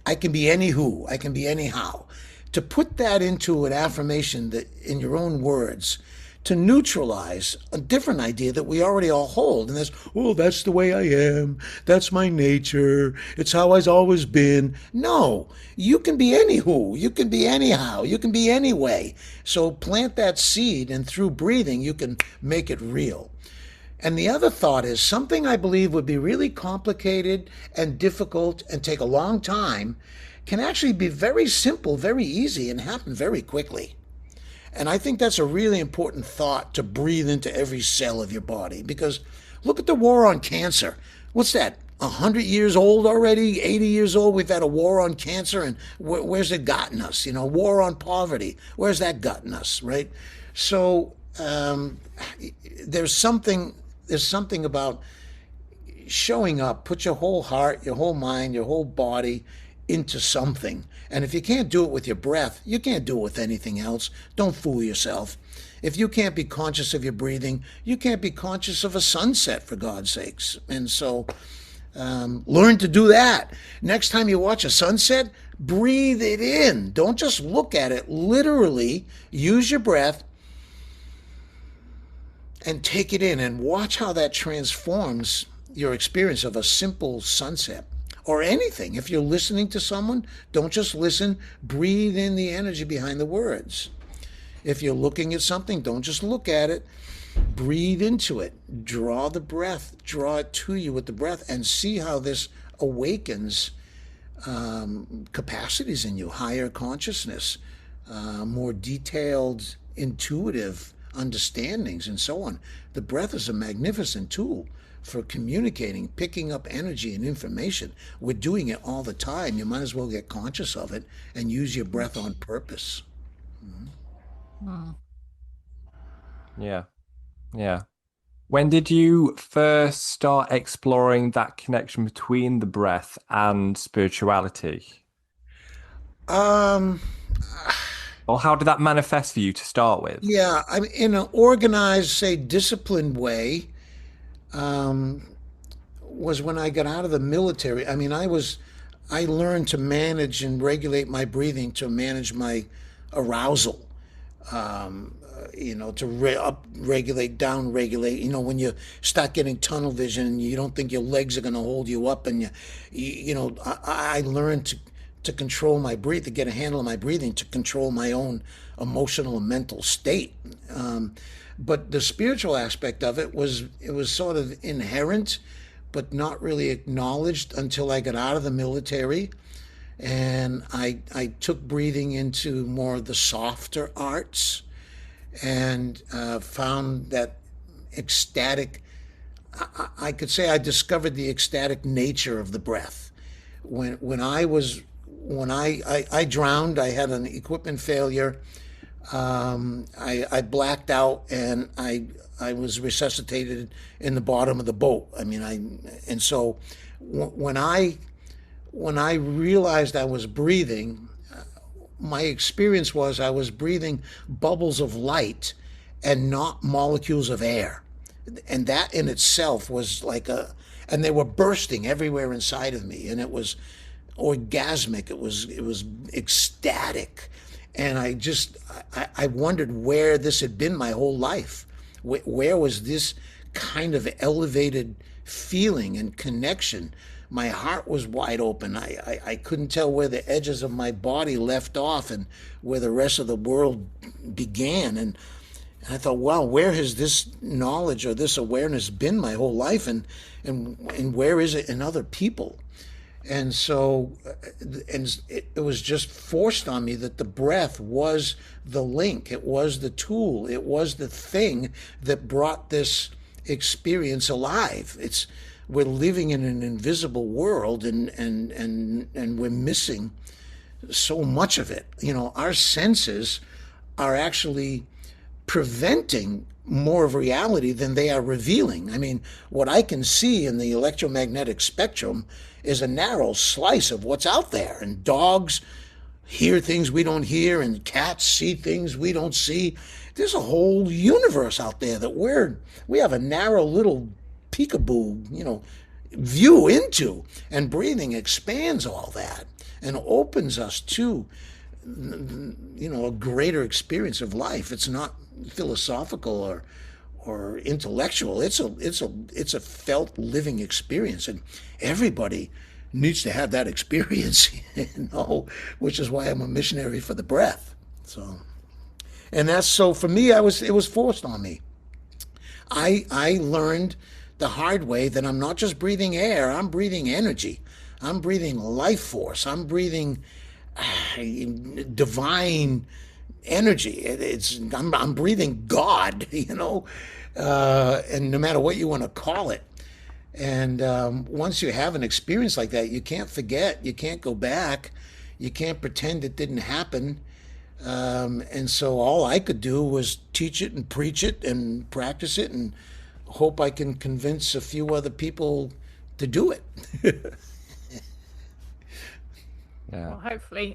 I can be any who, I can be anyhow. To put that into an affirmation that in your own words, to neutralize a different idea that we already all hold. And that's, oh, that's the way I am. That's my nature. It's how I've always been. No, you can be any who. You can be anyhow. You can be any way. So plant that seed, and through breathing, you can make it real. And the other thought is something I believe would be really complicated and difficult and take a long time can actually be very simple, very easy, and happen very quickly. And I think that's a really important thought to breathe into every cell of your body, because look at the war on cancer. What's that? 100 years old already, 80 years old, we've had a war on cancer, and where's it gotten us? You know, war on poverty, where's that gotten us, right? So there's something about showing up, put your whole heart, your whole mind, your whole body into something. And if you can't do it with your breath, you can't do it with anything else. Don't fool yourself. If you can't be conscious of your breathing, you can't be conscious of a sunset, for God's sakes. And so learn to do that. Next time you watch a sunset, breathe it in. Don't just look at it. Literally use your breath and take it in, and watch how that transforms your experience of a simple sunset. Or anything. If you're listening to someone, don't just listen. Breathe in the energy behind the words. If you're looking at something, don't just look at it. Breathe into it. Draw the breath. Draw it to you with the breath, and see how this awakens capacities in you, higher consciousness, more detailed, intuitive understandings, and so on. The breath is a magnificent tool for communicating, picking up energy and information. We're doing it all the time. You might as well get conscious of it and use your breath on purpose. Yeah. When did you first start exploring that connection between the breath and spirituality? Um, Or how did that manifest for you to start with? yeah, I'm in an organized, say, disciplined way. Was when I got out of the military. I mean, I learned to manage and regulate my breathing, to manage my arousal, to up regulate, down regulate. You know, when you start getting tunnel vision and you don't think your legs are going to hold you up, and I learned to control my breathing, to get a handle on my breathing, to control my own emotional and mental state. But the spiritual aspect of it was sort of inherent, but not really acknowledged until I got out of the military. And I took breathing into more of the softer arts, and found that ecstatic, I could say I discovered the ecstatic nature of the breath. When I drowned, I had an equipment failure. I blacked out, and I was resuscitated in the bottom of the boat. I mean, and so when I realized I was breathing, my experience was I was breathing bubbles of light and not molecules of air. And that in itself was and they were bursting everywhere inside of me, and it was orgasmic. It was ecstatic. And I wondered where this had been my whole life. Where was this kind of elevated feeling and connection? My heart was wide open. I couldn't tell where the edges of my body left off and where the rest of the world began. And I thought, wow, where has this knowledge or this awareness been my whole life? And where is it in other people? And so, it was just forced on me that the breath was the link. It was the tool. It was the thing that brought this experience alive. We're living in an invisible world, and we're missing so much of it. You know, our senses are actually preventing more of reality than they are revealing. I mean, what I can see in the electromagnetic spectrum is a narrow slice of what's out there. And dogs hear things we don't hear, and cats see things we don't see. There's a whole universe out there that we have a narrow little peekaboo, view into, and breathing expands all that and opens us to, a greater experience of life. It's not philosophical or intellectual. It's a felt living experience, and everybody needs to have that experience, which is why I'm a missionary for the breath. So for me, it was forced on me. I learned the hard way that I'm not just breathing air, I'm breathing energy. I'm breathing life force. I'm breathing divine energy. I'm breathing God, and no matter what you want to call it. And once you have an experience like that, you can't forget, you can't go back, you can't pretend it didn't happen. And so all I could do was teach it and preach it and practice it and hope I can convince a few other people to do it. Yeah. Well,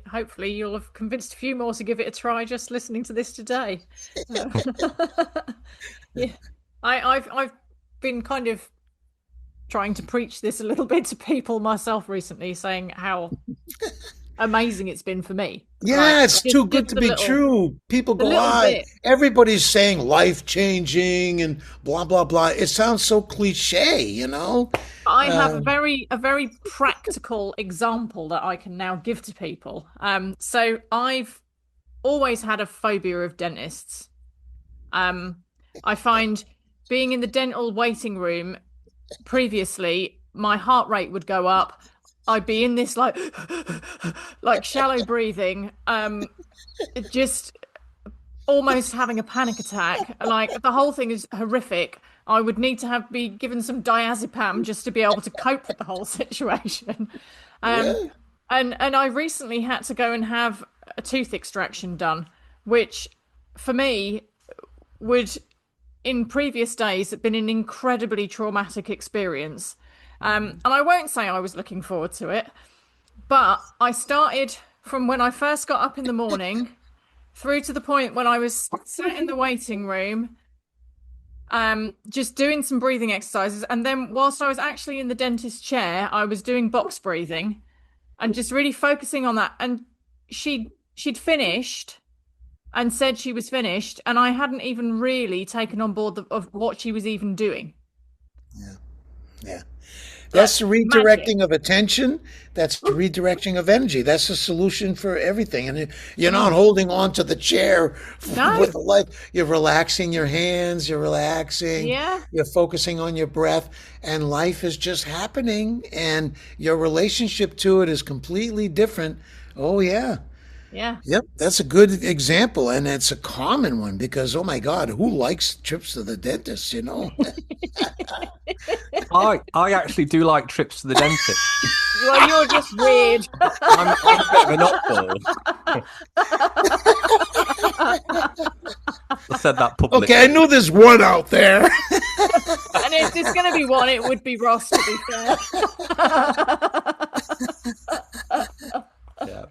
hopefully you'll have convinced a few more to give it a try just listening to this today. Yeah, I've been kind of trying to preach this a little bit to people myself recently, saying how amazing it's been for me. Yeah, it's too good to be true. People go, everybody's saying life changing and blah, blah, blah. It sounds so cliche, I have a very practical example that I can now give to people. So I've always had a phobia of dentists. I find being in the dental waiting room previously, my heart rate would go up. I'd be in this like shallow breathing, just almost having a panic attack. Like the whole thing is horrific. I would need to be given some diazepam just to be able to cope with the whole situation. And I recently had to go and have a tooth extraction done, which for me would, in previous days, have been an incredibly traumatic experience. And I won't say I was looking forward to it, but I started from when I first got up in the morning through to the point when I was sat in the waiting room, just doing some breathing exercises. And then whilst I was actually in the dentist chair, I was doing box breathing and just really focusing on that. And she'd finished and said she was finished, and I hadn't even really taken on board of what she was even doing. Yeah. That's the redirecting of attention. That's the redirecting of energy. That's the solution for everything. And you're not holding on to the chair with life. You're relaxing your hands. You're relaxing. Yeah. You're focusing on your breath. And life is just happening. And your relationship to it is completely different. Oh, yeah. Yeah. Yep, that's a good example, and it's a common one because, oh my God, who likes trips to the dentist, I actually do like trips to the dentist. Well, you're just weird. I'm a bit of an oddball. I said that publicly. Okay, I knew there's one out there. And if there's going to be one, it would be Ross, to be fair. Yeah.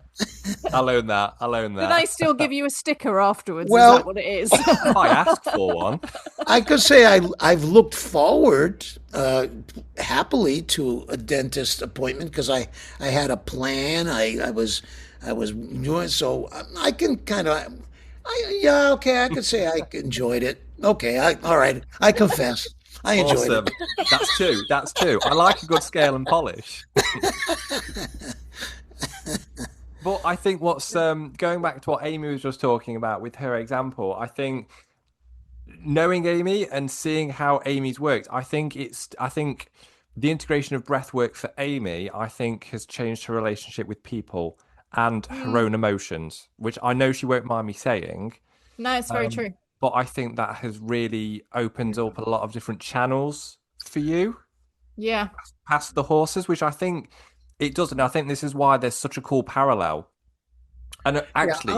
I'll own that. Do they still give you a sticker afterwards? Well, is that what it is? I asked for one. I could say I've looked forward happily to a dentist appointment because I had a plan. I was doing so. I can kind of, I could say I enjoyed it. Okay, all right. I confess. I enjoyed it. That's two. I like a good scale and polish. But I think what's going back to what Amy was just talking about with her example, I think knowing Amy and seeing how Amy's worked, I think the integration of breath work for Amy, I think, has changed her relationship with people and her own emotions, which I know she won't mind me saying. No, it's very true. But I think that has really opened up a lot of different channels for you. Yeah. Past the horses, which I think it does. And I think this is why there's such a cool parallel. And actually,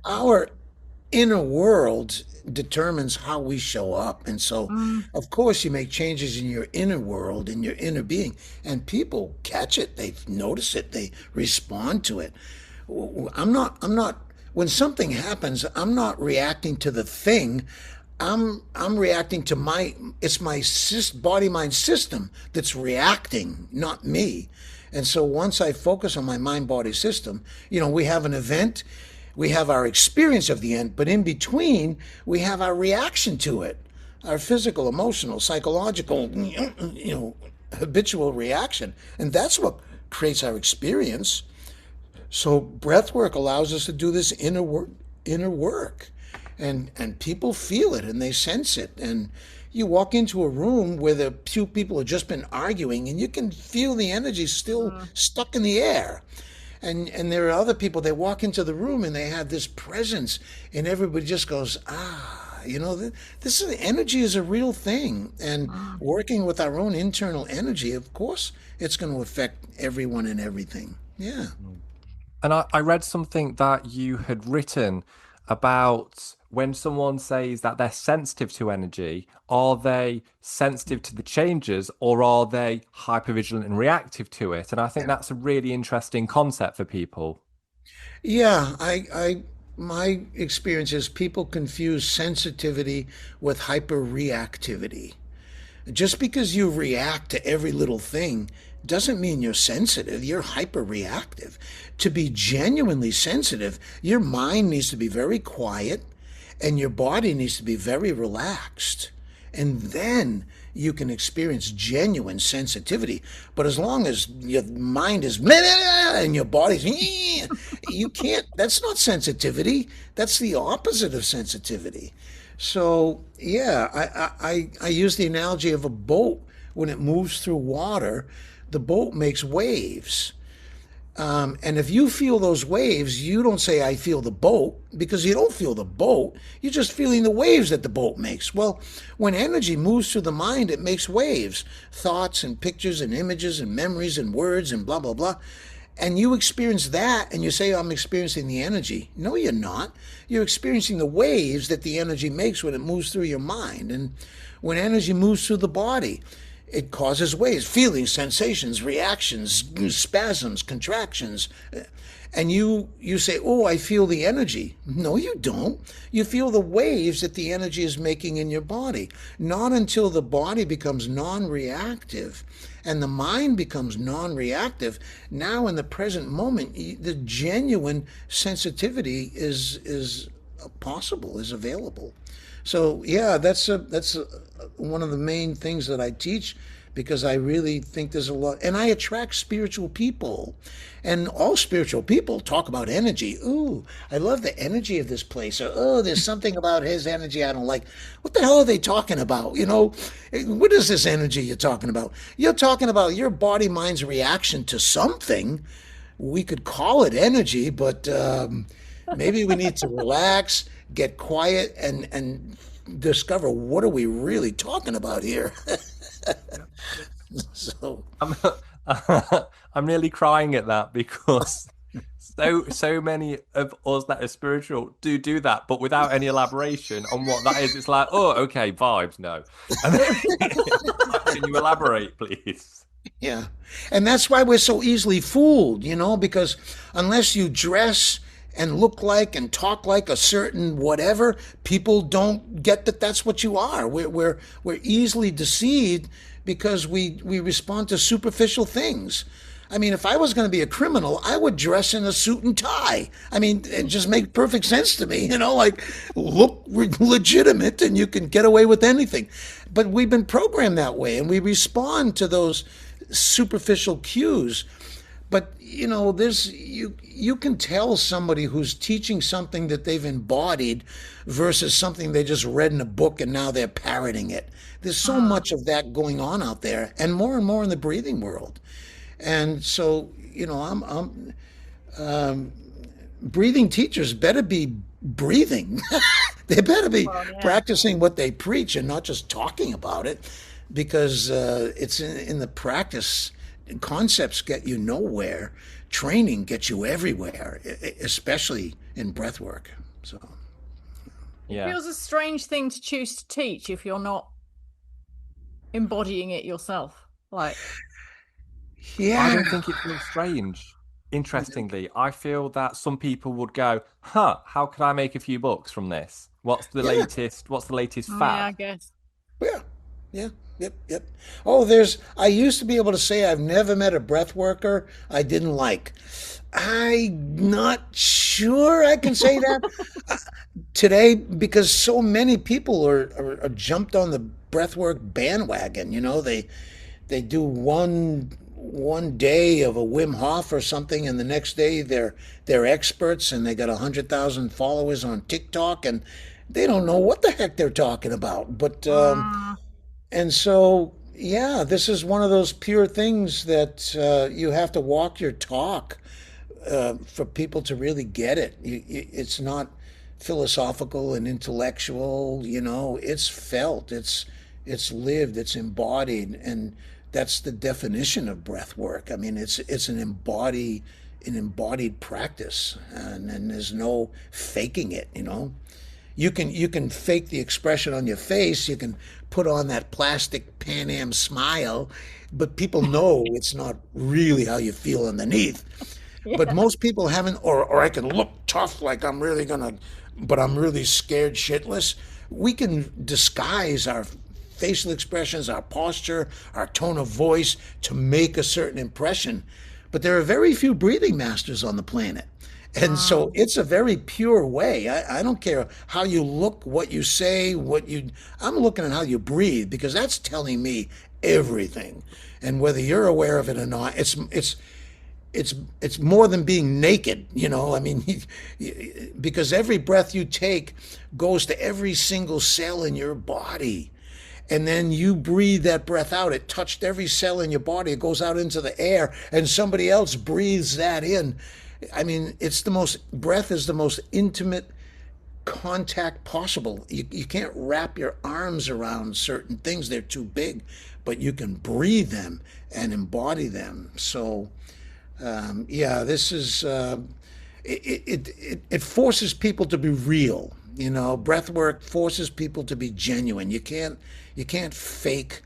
our inner world determines how we show up. And so, of course, you make changes in your inner world, in your inner being, and people catch it. They notice it. They respond to it. I'm not, when something happens, I'm not reacting to the thing. I'm reacting to it's my body mind system that's reacting, not me. And so once I focus on my mind body system, we have an event, we have our experience of the end, but in between, we have our reaction to it, our physical, emotional, psychological, habitual reaction. And that's what creates our experience. So breath work allows us to do this inner work, and people feel it and they sense it. And you walk into a room where the two people have just been arguing, and you can feel the energy still stuck in the air. And there are other people, they walk into the room and they have this presence, and everybody just goes, energy is a real thing. And working with our own internal energy, of course, it's going to affect everyone and everything. Yeah. And I read something that you had written about when someone says that they're sensitive to energy, are they sensitive to the changes, or are they hypervigilant and reactive to it? And I think that's a really interesting concept for people. Yeah, my experience is people confuse sensitivity with hyperreactivity. Just because you react to every little thing doesn't mean you're sensitive. You're hyperreactive. To be genuinely sensitive, your mind needs to be very quiet and your body needs to be very relaxed. And then you can experience genuine sensitivity. But as long as your mind is and your body's, you can't, that's not sensitivity. That's the opposite of sensitivity. So, yeah, I use the analogy of a boat. When it moves through water, the boat makes waves. And if you feel those waves, you don't say, I feel the boat, because you don't feel the boat. You're just feeling the waves that the boat makes. Well, when energy moves through the mind, it makes waves, thoughts and pictures and images and memories and words and blah, blah, blah. And you experience that and you say, I'm experiencing the energy. No, you're not. You're experiencing the waves that the energy makes when it moves through your mind. And when energy moves through the body, it causes waves, feelings, sensations, reactions, spasms, contractions. And you say, oh, I feel the energy. No, you don't. You feel the waves that the energy is making in your body. Not until the body becomes non-reactive and the mind becomes non-reactive. Now, in the present moment, the genuine sensitivity is possible, is available. So yeah, that's one of the main things that I teach, because I really think there's a lot, and I attract spiritual people, and all spiritual people talk about energy. Ooh, I love the energy of this place, or oh, there's something about his energy I don't like. What the hell are they talking about? What is this energy you're talking about? You're talking about your body mind's reaction to something. We could call it energy, but maybe we need to relax, get quiet, and discover what are we really talking about here. So I'm, I'm nearly crying at that because so many of us that are spiritual do that, but without any elaboration on what that is. It's like, oh, okay, vibes, no. And then, can you elaborate, please? yeah, and that's why we're so easily fooled, because unless you dress and look like and talk like a certain whatever, people don't get that that's what you are. We're easily deceived because we respond to superficial things. I mean, if I was going to be a criminal, I would dress in a suit and tie. I mean, it just makes perfect sense to me, like look legitimate and you can get away with anything. But we've been programmed that way and we respond to those superficial cues. But there's you can tell somebody who's teaching something that they've embodied versus something they just read in a book and now they're parroting it. There's so much of that going on out there, and more in the breathing world. And so, I'm breathing teachers better be breathing. They better be practicing what they preach and not just talking about it, because it's in the practice. Concepts get you nowhere. Training gets you everywhere, especially in breath work. So, it feels a strange thing to choose to teach if you're not embodying it yourself. I don't think it feels strange. Interestingly, I feel that some people would go, huh, how could I make a few bucks from this? Yeah. What's the latest Oh, yeah, fad? I guess. Yeah. Yeah. Yep. Yep. Oh, I used to be able to say I've never met a breath worker I didn't like. I'm not sure I can say that today because so many people are jumped on the breathwork bandwagon. They do one day of a Wim Hof or something, and the next day they're experts, and they got 100,000 followers on TikTok, and they don't know what the heck they're talking about. But Uh, and so yeah, this is one of those pure things that you have to walk your talk for people to really get it. It's not philosophical and intellectual, it's felt, it's lived, it's embodied, and that's the definition of breath work. I mean, it's an embodied practice, and there's no faking it. You can fake the expression on your face, you can put on that plastic Pan Am smile, but people know it's not really how you feel underneath. But yeah. most people haven't, or I can look tough like I'm really gonna, but I'm really scared shitless. We can disguise our facial expressions, our posture, our tone of voice to make a certain impression. But there are very few breathing masters on the planet. And so it's a very pure way. I don't care how you look, what you say, I'm looking at how you breathe because that's telling me everything. And whether you're aware of it or not, it's more than being naked. I mean, because every breath you take goes to every single cell in your body. And then you breathe that breath out. It touched every cell in your body. It goes out into the air, and somebody else breathes that in. I mean, breath is the most intimate contact possible. You can't wrap your arms around certain things, they're too big, but you can breathe them and embody them. So, yeah, this is, it forces people to be real. Breath work forces people to be genuine. You can't fake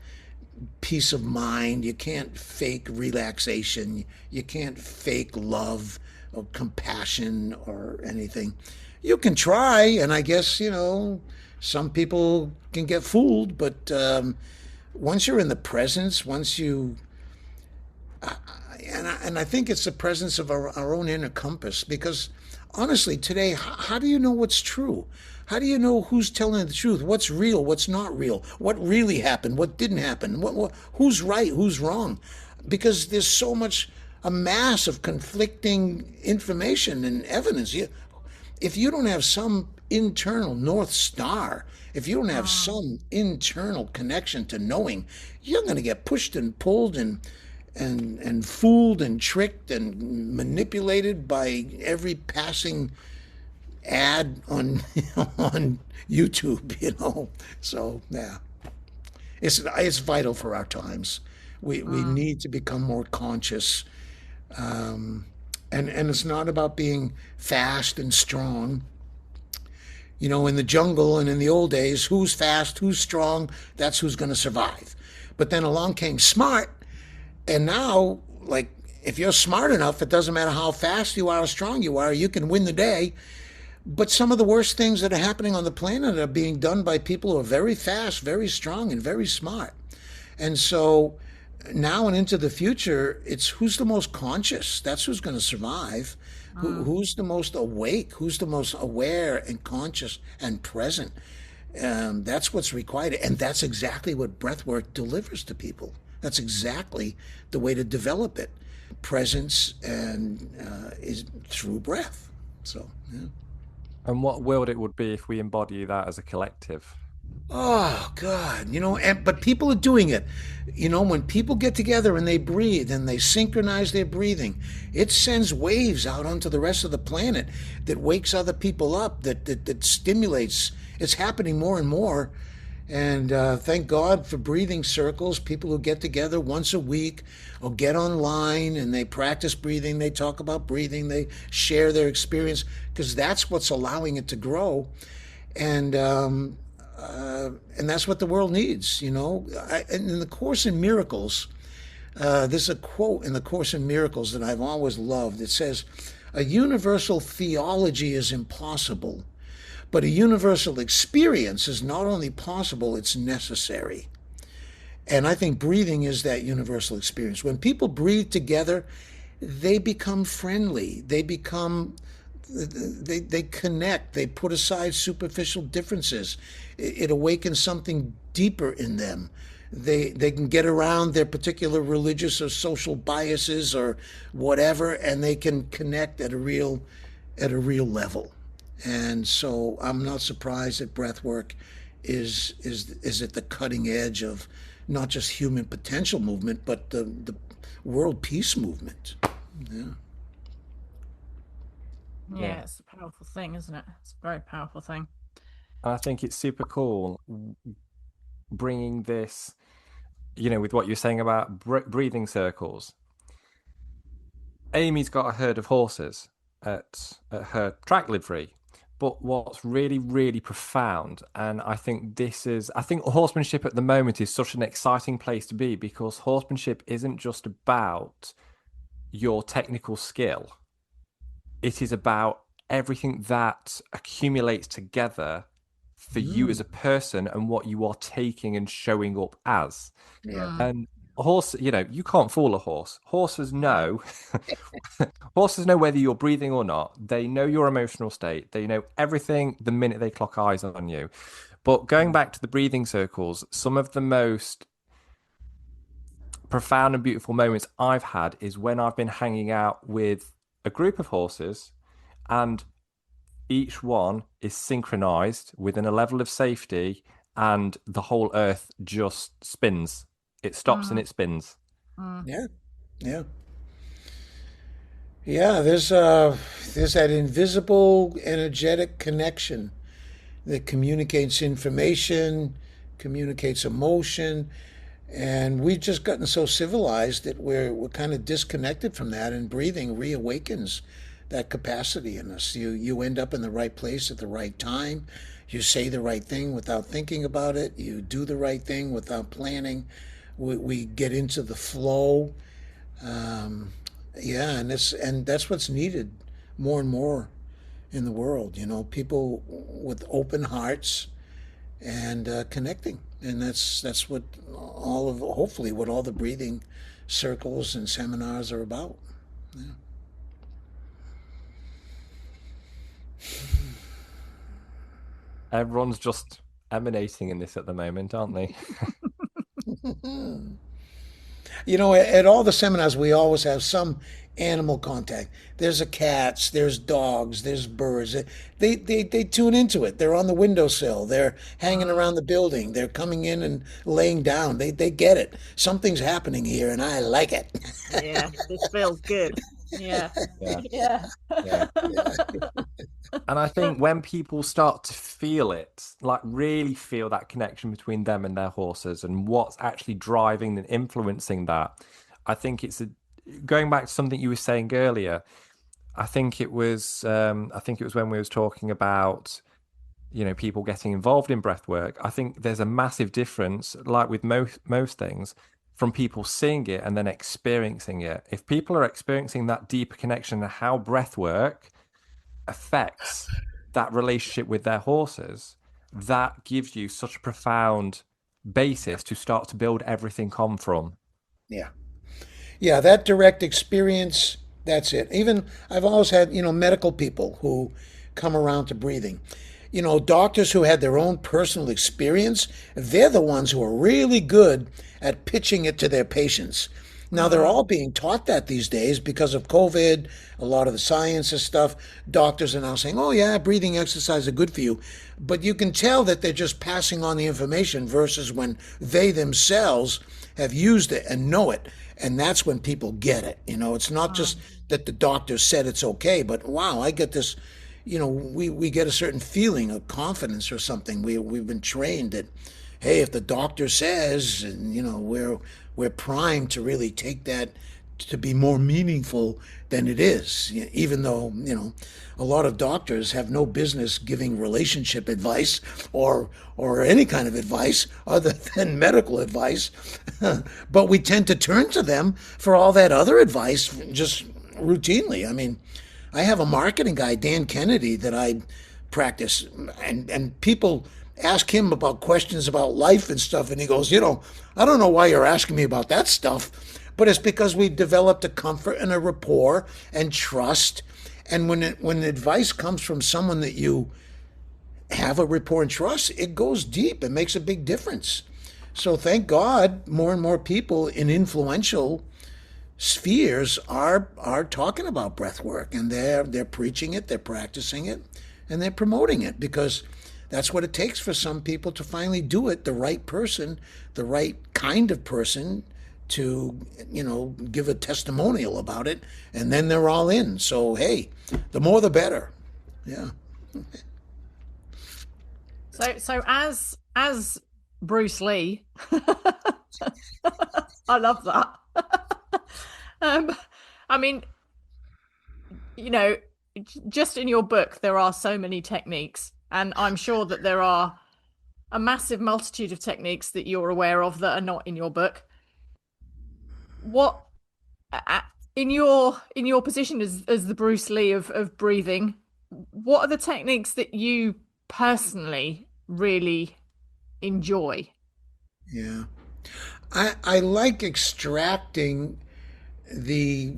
peace of mind. You can't fake relaxation. You can't fake love or compassion or anything. You can try, and I guess, some people can get fooled, but once you're in the presence, and I think it's the presence of our own inner compass, because honestly, today, how do you know what's true? How do you know who's telling the truth? What's real? What's not real? What really happened? What didn't happen? Who's right? Who's wrong? Because there's so much, a mass of conflicting information and evidence. If you don't have some internal North Star, if you don't have some internal connection to knowing, you're going to get pushed and pulled and fooled and tricked and manipulated by every passing ad on on YouTube. So yeah, it's vital for our times. We need to become more conscious, and it's not about being fast and strong. In the jungle and in the old days, who's fast, who's strong, that's who's going to survive. But then along came smart, and now, like, if you're smart enough, it doesn't matter how fast you are, how strong you are, you can win the day. But some of the worst things that are happening on the planet are being done by people who are very fast, very strong, and very smart. And so now and into the future, it's who's the most conscious. That's who's going to survive. Who's the most awake? Who's the most aware and conscious and present? That's what's required. And that's exactly what breathwork delivers to people. That's exactly the way to develop it. Presence and is through breath. So, yeah. And what world it would be if we embody that as a collective. Oh God, but people are doing it. When people get together and they breathe and they synchronize their breathing, it sends waves out onto the rest of the planet that wakes other people up, that stimulates. It's happening more and more. And thank God for breathing circles, people who get together once a week or get online and they practice breathing, they talk about breathing, they share their experience, because that's what's allowing it to grow. And that's what the world needs. And in the Course in Miracles, There's a quote in the Course in Miracles that I've always loved. It says, "A universal theology is impossible, but a universal experience is not only possible, it's necessary." And I think breathing is that universal experience. When people breathe together, they become friendly. They connect. They put aside superficial differences. It awakens something deeper in them. They can get around their particular religious or social biases or whatever, and they can connect at a real level. And so I'm not surprised that breath work is at the cutting edge of not just human potential movement, but the world peace movement. Yeah. Yeah, it's a powerful thing, isn't it? It's a very powerful thing. And I think it's super cool bringing this, with what you're saying about breathing circles. Amy's got a herd of horses at her track livery. But what's really, really profound, and I think horsemanship at the moment is such an exciting place to be, because horsemanship isn't just about your technical skill. It is about everything that accumulates together for you as a person and what you are taking and showing up as. Yeah. And a horse, you can't fool a horse. Horses know horses know whether you're breathing or not. They know your emotional state. They know everything the minute they clock eyes on you. But going back to the breathing circles, some of the most profound and beautiful moments I've had is when I've been hanging out with a group of horses, and each one is synchronized within a level of safety, and the whole earth just spins. It stops and it spins. Yeah. Yeah. Yeah, there's that invisible energetic connection that communicates information, communicates emotion, and we've just gotten so civilized that we're kind of disconnected from that, and breathing reawakens that capacity in us. You end up in the right place at the right time. You say the right thing without thinking about it. You do the right thing without planning. We get into the flow. Yeah, and that's what's needed more and more in the world. People with open hearts and connecting, and that's what hopefully what all the breathing circles and seminars are about. Yeah. Everyone's just emanating in this at the moment, aren't they? At all the seminars, we always have some animal contact. There's cats, there's dogs, there's birds. They tune into it. They're on the windowsill. They're hanging around the building. They're coming in and laying down. They get it. Something's happening here, and I like it. Yeah, this feels good. Yeah. Yeah. Yeah. Yeah. And I think when people start to feel it, like really feel that connection between them and their horses and what's actually driving and influencing that, I think going back to something you were saying earlier. I think it was when we was talking about, people getting involved in breath work. I think there's a massive difference, like with most things, from people seeing it and then experiencing it. If people are experiencing that deeper connection and how breath work affects that relationship with their horses, that gives you such a profound basis to start to build everything on from. Yeah. Yeah, that direct experience, that's it. Even I've always had, medical people who come around to breathing. Doctors who had their own personal experience, they're the ones who are really good at pitching it to their patients. Now, they're all being taught that these days because of COVID, a lot of the science and stuff. Doctors are now saying, oh, yeah, breathing exercises are good for you. But you can tell that they're just passing on the information versus when they themselves have used it and know it. And that's when people get it. It's not just that the doctor said it's okay, but wow, I get this, we get a certain feeling of confidence or something. We've been trained that, hey, if the doctor says, we're primed to really take that to be more meaningful than it is, even though, a lot of doctors have no business giving relationship advice or any kind of advice other than medical advice. But we tend to turn to them for all that other advice just routinely. I mean, I have a marketing guy, Dan Kennedy, that I practice, and people ask him about questions about life and stuff, and he goes, I don't know why you're asking me about that stuff, but it's because we've developed a comfort and a rapport and trust. And when advice comes from someone that you have a rapport and trust, it goes deep. It makes a big difference. So thank God more and more people in influential spheres are talking about breath work, and they're preaching it, they're practicing it, and they're promoting it, because that's what it takes for some people to finally do it, the right person, the right kind of person to, give a testimonial about it, and then they're all in. So, hey, the more the better. Yeah. So as Bruce Lee, I love that. I mean, just in your book, there are so many techniques, and I'm sure that there are a massive multitude of techniques that you're aware of that are not in your book. What, in your position as the Bruce Lee of breathing, what are the techniques that you personally really enjoy? Yeah. I like extracting the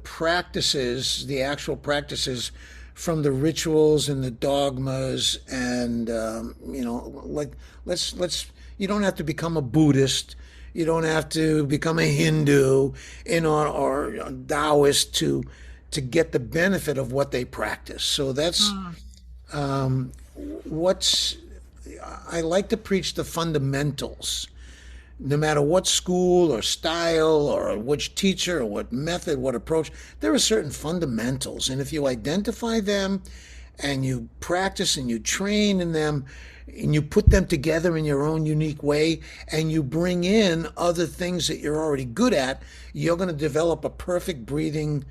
practices, the actual practices, from the rituals and the dogmas, and like let's you don't have to become a Buddhist, you don't have to become a Hindu, or Taoist to get the benefit of what they practice. So that's I like to preach the fundamentals. No matter what school or style or which teacher or what method, what approach, there are certain fundamentals. And if you identify them and you practice and you train in them and you put them together in your own unique way and you bring in other things that you're already good at, you're going to develop a perfect breathing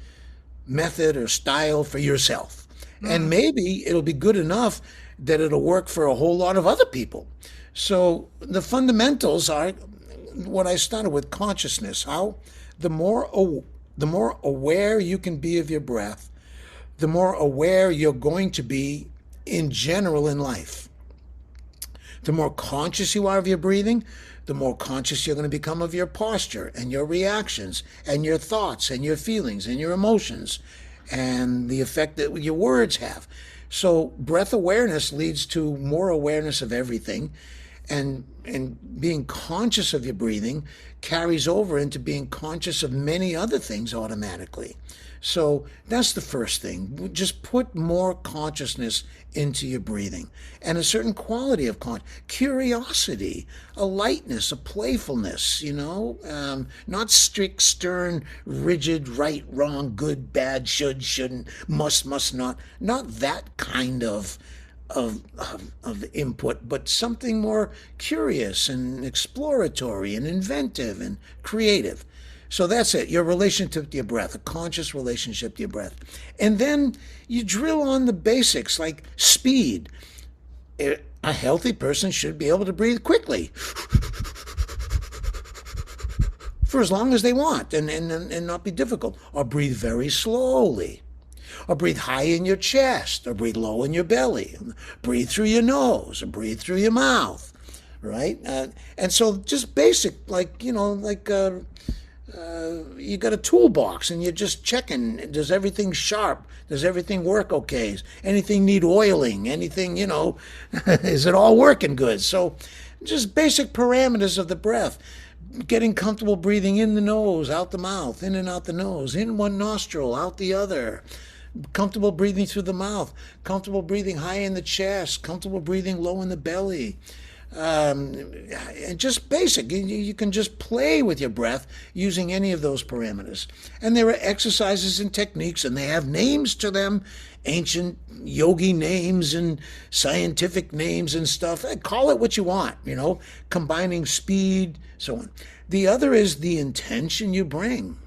method or style for yourself. And maybe it'll be good enough that it'll work for a whole lot of other people. So the fundamentals are what I started with: consciousness. How the more aware you can be of your breath, the more aware you're going to be in general in life. The more conscious you are of your breathing, the more conscious you're going to become of your posture and your reactions and your thoughts and your feelings and your emotions and the effect that your words have. So breath awareness leads to more awareness of everything. And being conscious of your breathing carries over into being conscious of many other things automatically. So that's the first thing. Just put more consciousness into your breathing, and a certain quality of curiosity, a lightness, a playfulness, not strict, stern, rigid, right, wrong, good, bad, should, shouldn't, must not that kind of input, but something more curious and exploratory and inventive and creative. So that's it, your relationship to your breath, a conscious relationship to your breath. And then you drill on the basics like speed. A healthy person should be able to breathe quickly for as long as they want and not be difficult, or breathe very slowly. Or breathe high in your chest, or breathe low in your belly. Breathe through your nose, or breathe through your mouth, right? And so just basic, you got a toolbox and you're just checking, does everything sharp? Does everything work okay? Anything need oiling? Anything, is it all working good? So just basic parameters of the breath. Getting comfortable breathing in the nose, out the mouth, in and out the nose, in one nostril, out the other. Comfortable breathing through the mouth, comfortable breathing high in the chest, comfortable breathing low in the belly. and just basic. You can just play with your breath using any of those parameters. And there are exercises and techniques, and they have names to them, ancient yogi names and scientific names and stuff. Call it what you want, combining speed, so on. The other is the intention you bring.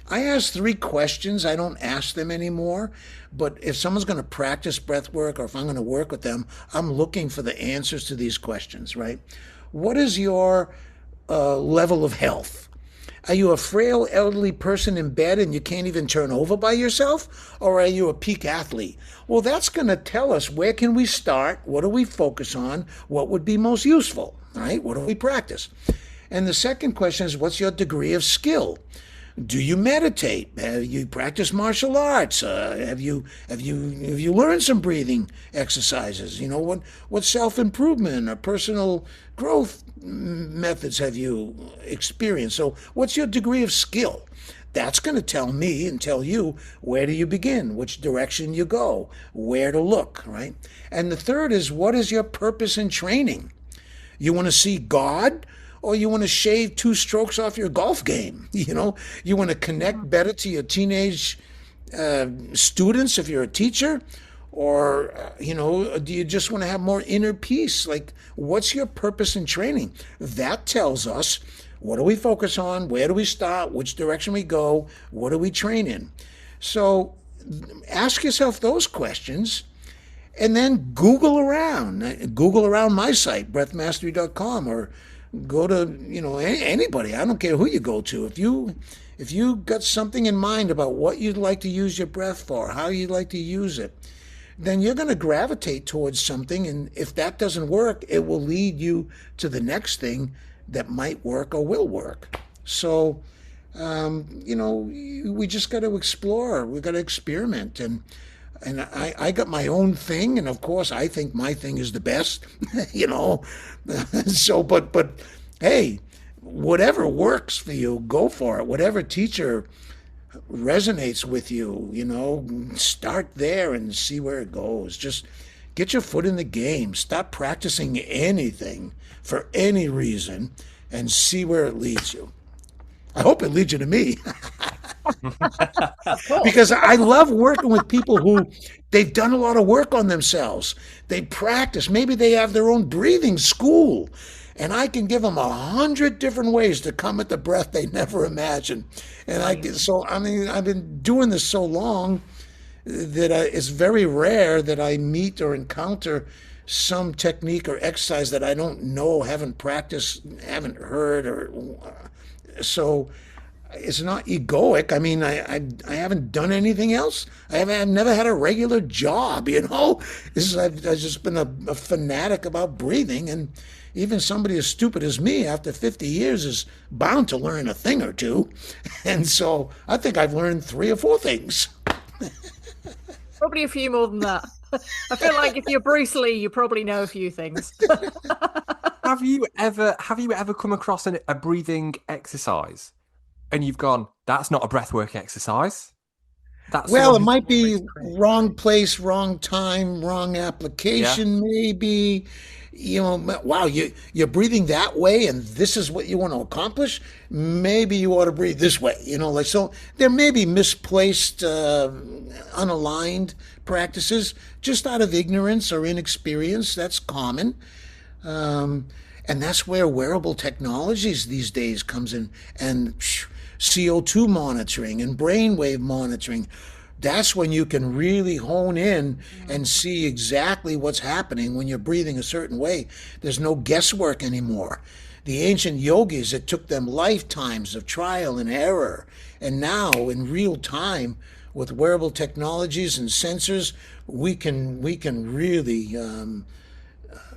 I ask 3 questions. I don't ask them anymore. But if someone's going to practice breath work or if I'm going to work with them, I'm looking for the answers to these questions, right? What is your level of health? Are you a frail elderly person in bed and you can't even turn over by yourself? Or are you a peak athlete? Well, that's going to tell us where can we start? What do we focus on? What would be most useful, right? What do we practice? And the second question is, what's your degree of skill? Do you meditate? Have you practiced martial arts? Have you learned some breathing exercises? What self-improvement or personal growth methods have you experienced? So what's your degree of skill? That's going to tell me and tell you where do you begin, which direction you go, where to look, right? And the third is, what is your purpose in training? You want to see God? Or you want to shave 2 strokes off your golf game? You want to connect better to your teenage students if you're a teacher? Or, do you just want to have more inner peace? Like, what's your purpose in training? That tells us, what do we focus on? Where do we start? Which direction we go? What do we train in? So ask yourself those questions. And then Google around. Google around my site, breathmastery.com, or go to anybody. I don't care who you go to. If you got something in mind about what you'd like to use your breath for, how you'd like to use it, then you're going to gravitate towards something. And if that doesn't work, it will lead you to the next thing that might work or will work. So we just got to explore. We got to experiment. And I got my own thing, and of course I think my thing is the best, So, but hey, whatever works for you, go for it. Whatever teacher resonates with you, start there and see where it goes. Just get your foot in the game. Stop practicing anything for any reason and see where it leads you. I hope it leads you to me. Because I love working with people who they've done a lot of work on themselves. They practice. Maybe they have their own breathing school. And I can give them 100 different ways to come at the breath they never imagined. And I've been doing this so long that it's very rare that I meet or encounter some technique or exercise that I don't know, haven't practiced, haven't heard, or so. It's not egoic. I mean, I haven't done anything else. I've never had a regular job, I've just been a fanatic about breathing, and even somebody as stupid as me after 50 years is bound to learn a thing or two. And so I think I've learned 3 or 4 things. Probably a few more than that. I feel like if you're Bruce Lee, you probably know a few things. Have you ever come across a breathing exercise and you've gone, that's not a breathwork exercise? Well, it might be wrong place, wrong time, wrong application, maybe. Wow, you're breathing that way and this is what you want to accomplish? Maybe you ought to breathe this way. So there may be misplaced, unaligned practices just out of ignorance or inexperience. That's common. And that's where wearable technologies these days comes in, and CO2 monitoring and brainwave monitoring. That's when you can really hone in and see exactly what's happening when you're breathing a certain way. There's no guesswork anymore. The ancient yogis, it took them lifetimes of trial and error. And now, in real time, with wearable technologies and sensors, we can really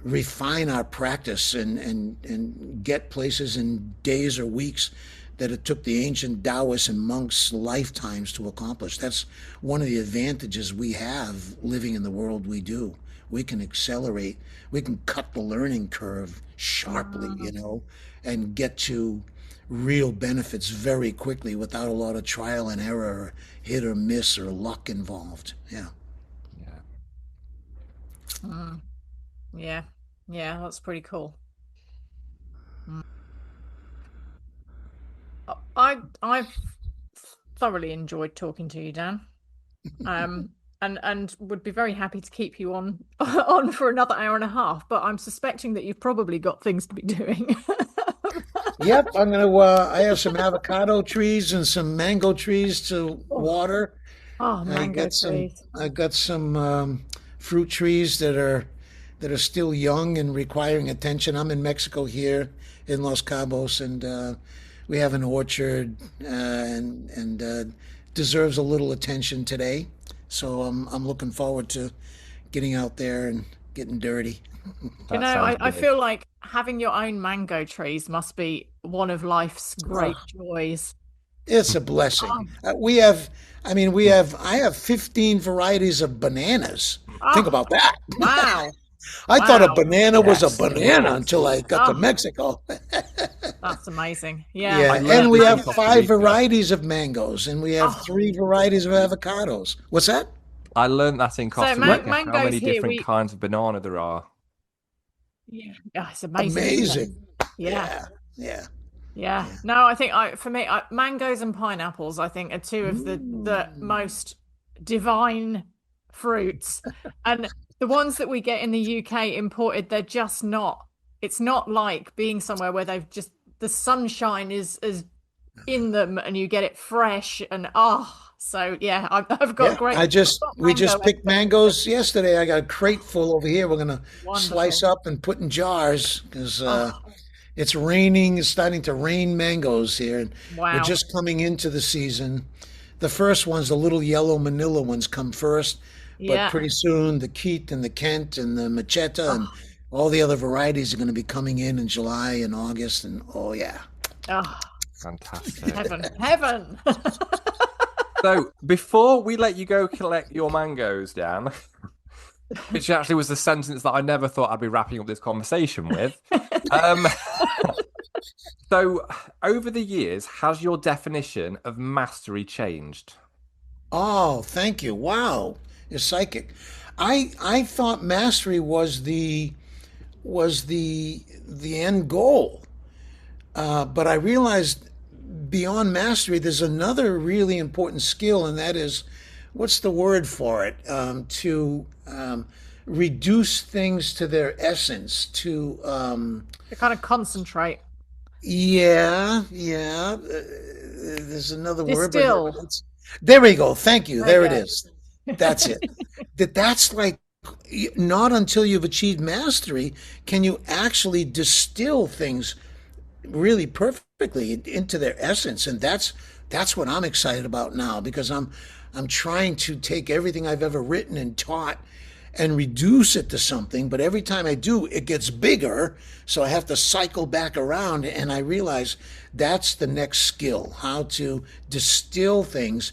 refine our practice and get places in days or weeks that it took the ancient Taoists and monks lifetimes to accomplish. That's one of the advantages we have living in the world we do. We can accelerate, we can cut the learning curve sharply, and get to real benefits very quickly without a lot of trial and error, or hit or miss, or luck involved. Yeah. Yeah. Yeah, that's pretty cool. Mm. I've thoroughly enjoyed talking to you, Dan. Um, and would be very happy to keep you on on for another hour and a half, but I'm suspecting that you've probably got things to be doing. Yep, I'm gonna. I have some avocado trees and some mango trees to Oh, water. oh, I mango got some. trees. I got some fruit trees that are still young and requiring attention. I'm in Mexico here in Los Cabos, and we have an orchard and deserves a little attention today. So I'm looking forward to getting out there and getting dirty. You That know, sounds I good. feel like having your own mango trees must be one of life's great Oh, joys. it's a blessing. Oh, We have. I mean, we have. I have 15 varieties of bananas. Think oh, about that. wow. I thought a Wow. banana was a Yes. banana until I got to Oh, Mexico. that's amazing. Yeah. I Yeah, learned and we this No, in have Costa five Rica. varieties of mangoes, and we have oh, three varieties of avocados. What's that? I learned that in so Costa Rica, how mangoes many here, different kinds of banana there are. yeah, it's amazing, isn't it? Amazing. Yeah. Yeah, yeah, Yeah. yeah. No, I think for me, mangoes and pineapples, I think, are two of the Mm. most divine fruits. And the ones that we get in the UK imported, they're just not, it's not like being somewhere where they've just, the sunshine is in them and you get it fresh and so yeah, I've got Yeah, great, I've got we mango just picked expectations. mangoes yesterday. I got a crate full over here. We're gonna slice Wonderful. up and put in jars because Oh, it's raining. It's starting to rain mangoes here, and we're wow. just coming into the season. The first ones, the little yellow manila ones, come first, but Yeah. pretty soon the Keat and the Kent and the Macheta and Oh, all the other varieties are going to be coming in July and August. And oh yeah, oh, Fantastic. heaven, heaven. So before we let you go collect your mangoes, Dan, which actually was the sentence that I never thought I'd be wrapping up this conversation with. Um, so over the years, has your definition of mastery changed? oh thank you. Wow, you're psychic. I thought mastery was the end goal. But I realized beyond mastery, there's another really important skill, and that is, what's the word for it? To reduce things to their essence. To kind of concentrate. Yeah. There's another word, but Distill. there we go. Thank you. There you There it go. is. That's it. That's like not until you've achieved mastery can you actually distill things really perfectly into their essence, and that's what I'm excited about now because I'm trying to take everything I've ever written and taught and reduce it to something, but every time I do it gets bigger, so I have to cycle back around, and I realize that's the next skill, how to distill things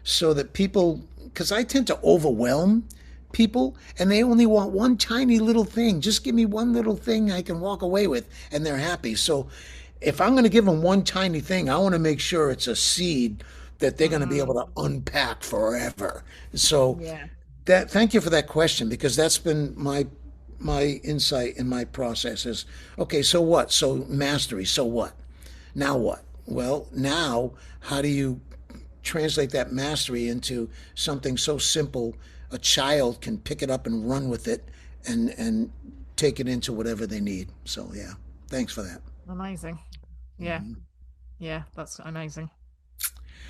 so that people, because I tend to overwhelm people and they only want one tiny little thing. Just give me one little thing I can walk away with and they're happy. So if I'm going to give them one tiny thing, I want to make sure it's a seed that they're going to be able Mm, to unpack forever. So yeah. that thank you for that question because that's been my insight in my process is okay, so what? So mastery, so what? Now what? Well, now how do you translate that mastery into something so simple a child can pick it up and run with it and take it into whatever they need. So yeah, thanks for that. Amazing. Yeah. Yeah, that's amazing.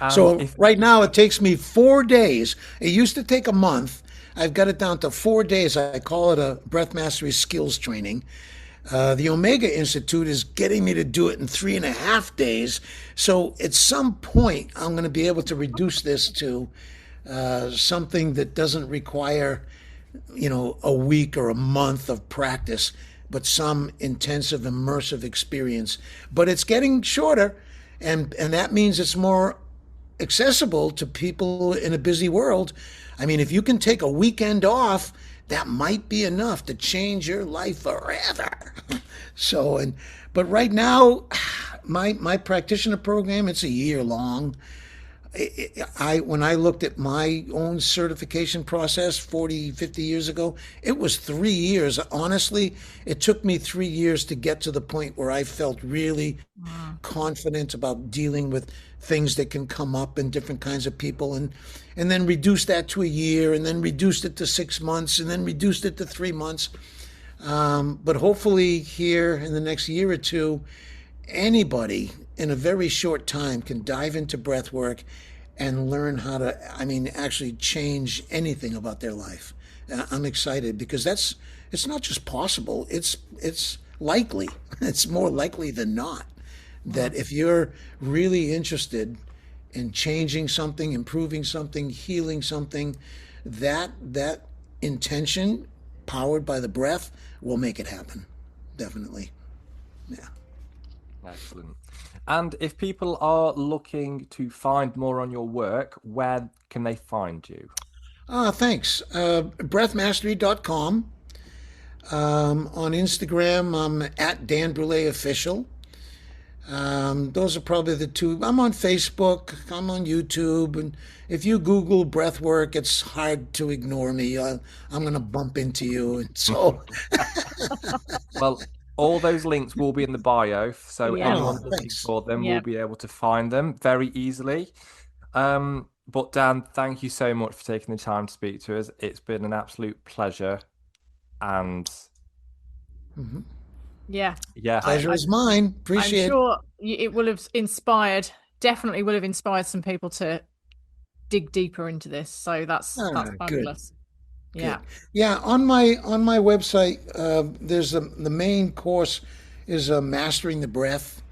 And So if right now it takes me 4 days. It used to take a month. I've got it down to 4 days. I call it a breath mastery skills training. The Omega Institute is getting me to do it in 3.5 days. So at some point, I'm going to be able to reduce this to something that doesn't require, a week or a month of practice, but some intensive, immersive experience. But it's getting shorter, and that means it's more accessible to people in a busy world. I mean, if you can take a weekend off, that might be enough to change your life forever. But right now, my practitioner program, it's a year long. When I looked at my own certification process 40, 50 years ago, it was 3 years. Honestly, it took me 3 years to get to the point where I felt really confident about dealing with things that can come up in different kinds of people, and then reduced that to a year, and then reduced it to 6 months, and then reduced it to 3 months. But hopefully here in the next year or two, anybody in a very short time can dive into breath work and learn how to, I mean, actually change anything about their life. I'm excited because it's not just possible, it's likely. It's more likely than not that if you're really interested in changing something, improving something, healing something, that intention powered by the breath will make it happen. Definitely. Yeah. Excellent. And if people are looking to find more on your work, where can they find you? Thanks. Breathmastery.com. On Instagram, I'm at Dan Brulé Official. Those are probably the two. I'm on Facebook, I'm on YouTube, and if you Google breathwork, it's hard to ignore me. I'm going to bump into you. And so, Well, all those links will be in the bio, so Yeah. anyone oh, looking thanks. for them Yeah. will be able to find them very easily. But Dan, thank you so much for taking the time to speak to us. It's been an absolute pleasure. And Yeah. yeah, Pleasure is mine. I'm Appreciate it. sure it will have definitely will have inspired some people to dig deeper into this. So that's Good. fabulous. Yeah. Yeah, on my website, there's the main course is mastering the breath.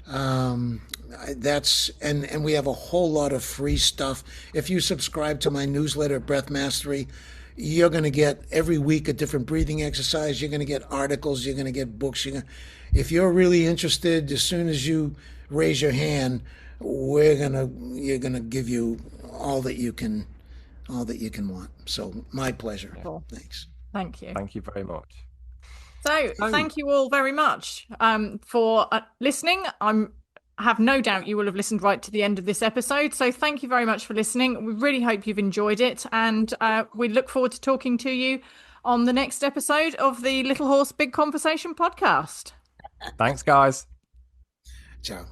That's and we have a whole lot of free stuff. If you subscribe to my newsletter, Breath Mastery, you're going to get every week a different breathing exercise. You're going to get articles. You're going to get books. If you're really interested, as soon as you raise your hand, you're gonna give you all that you can want. So my pleasure. Cool. Thanks. Thank you. thank you very much. So thank you all very much for listening. I have no doubt you will have listened right to the end of this episode. So thank you very much for listening. We really hope you've enjoyed it. And we look forward to talking to you on the next episode of the Little Horse Big Conversation podcast. Thanks, guys. Ciao.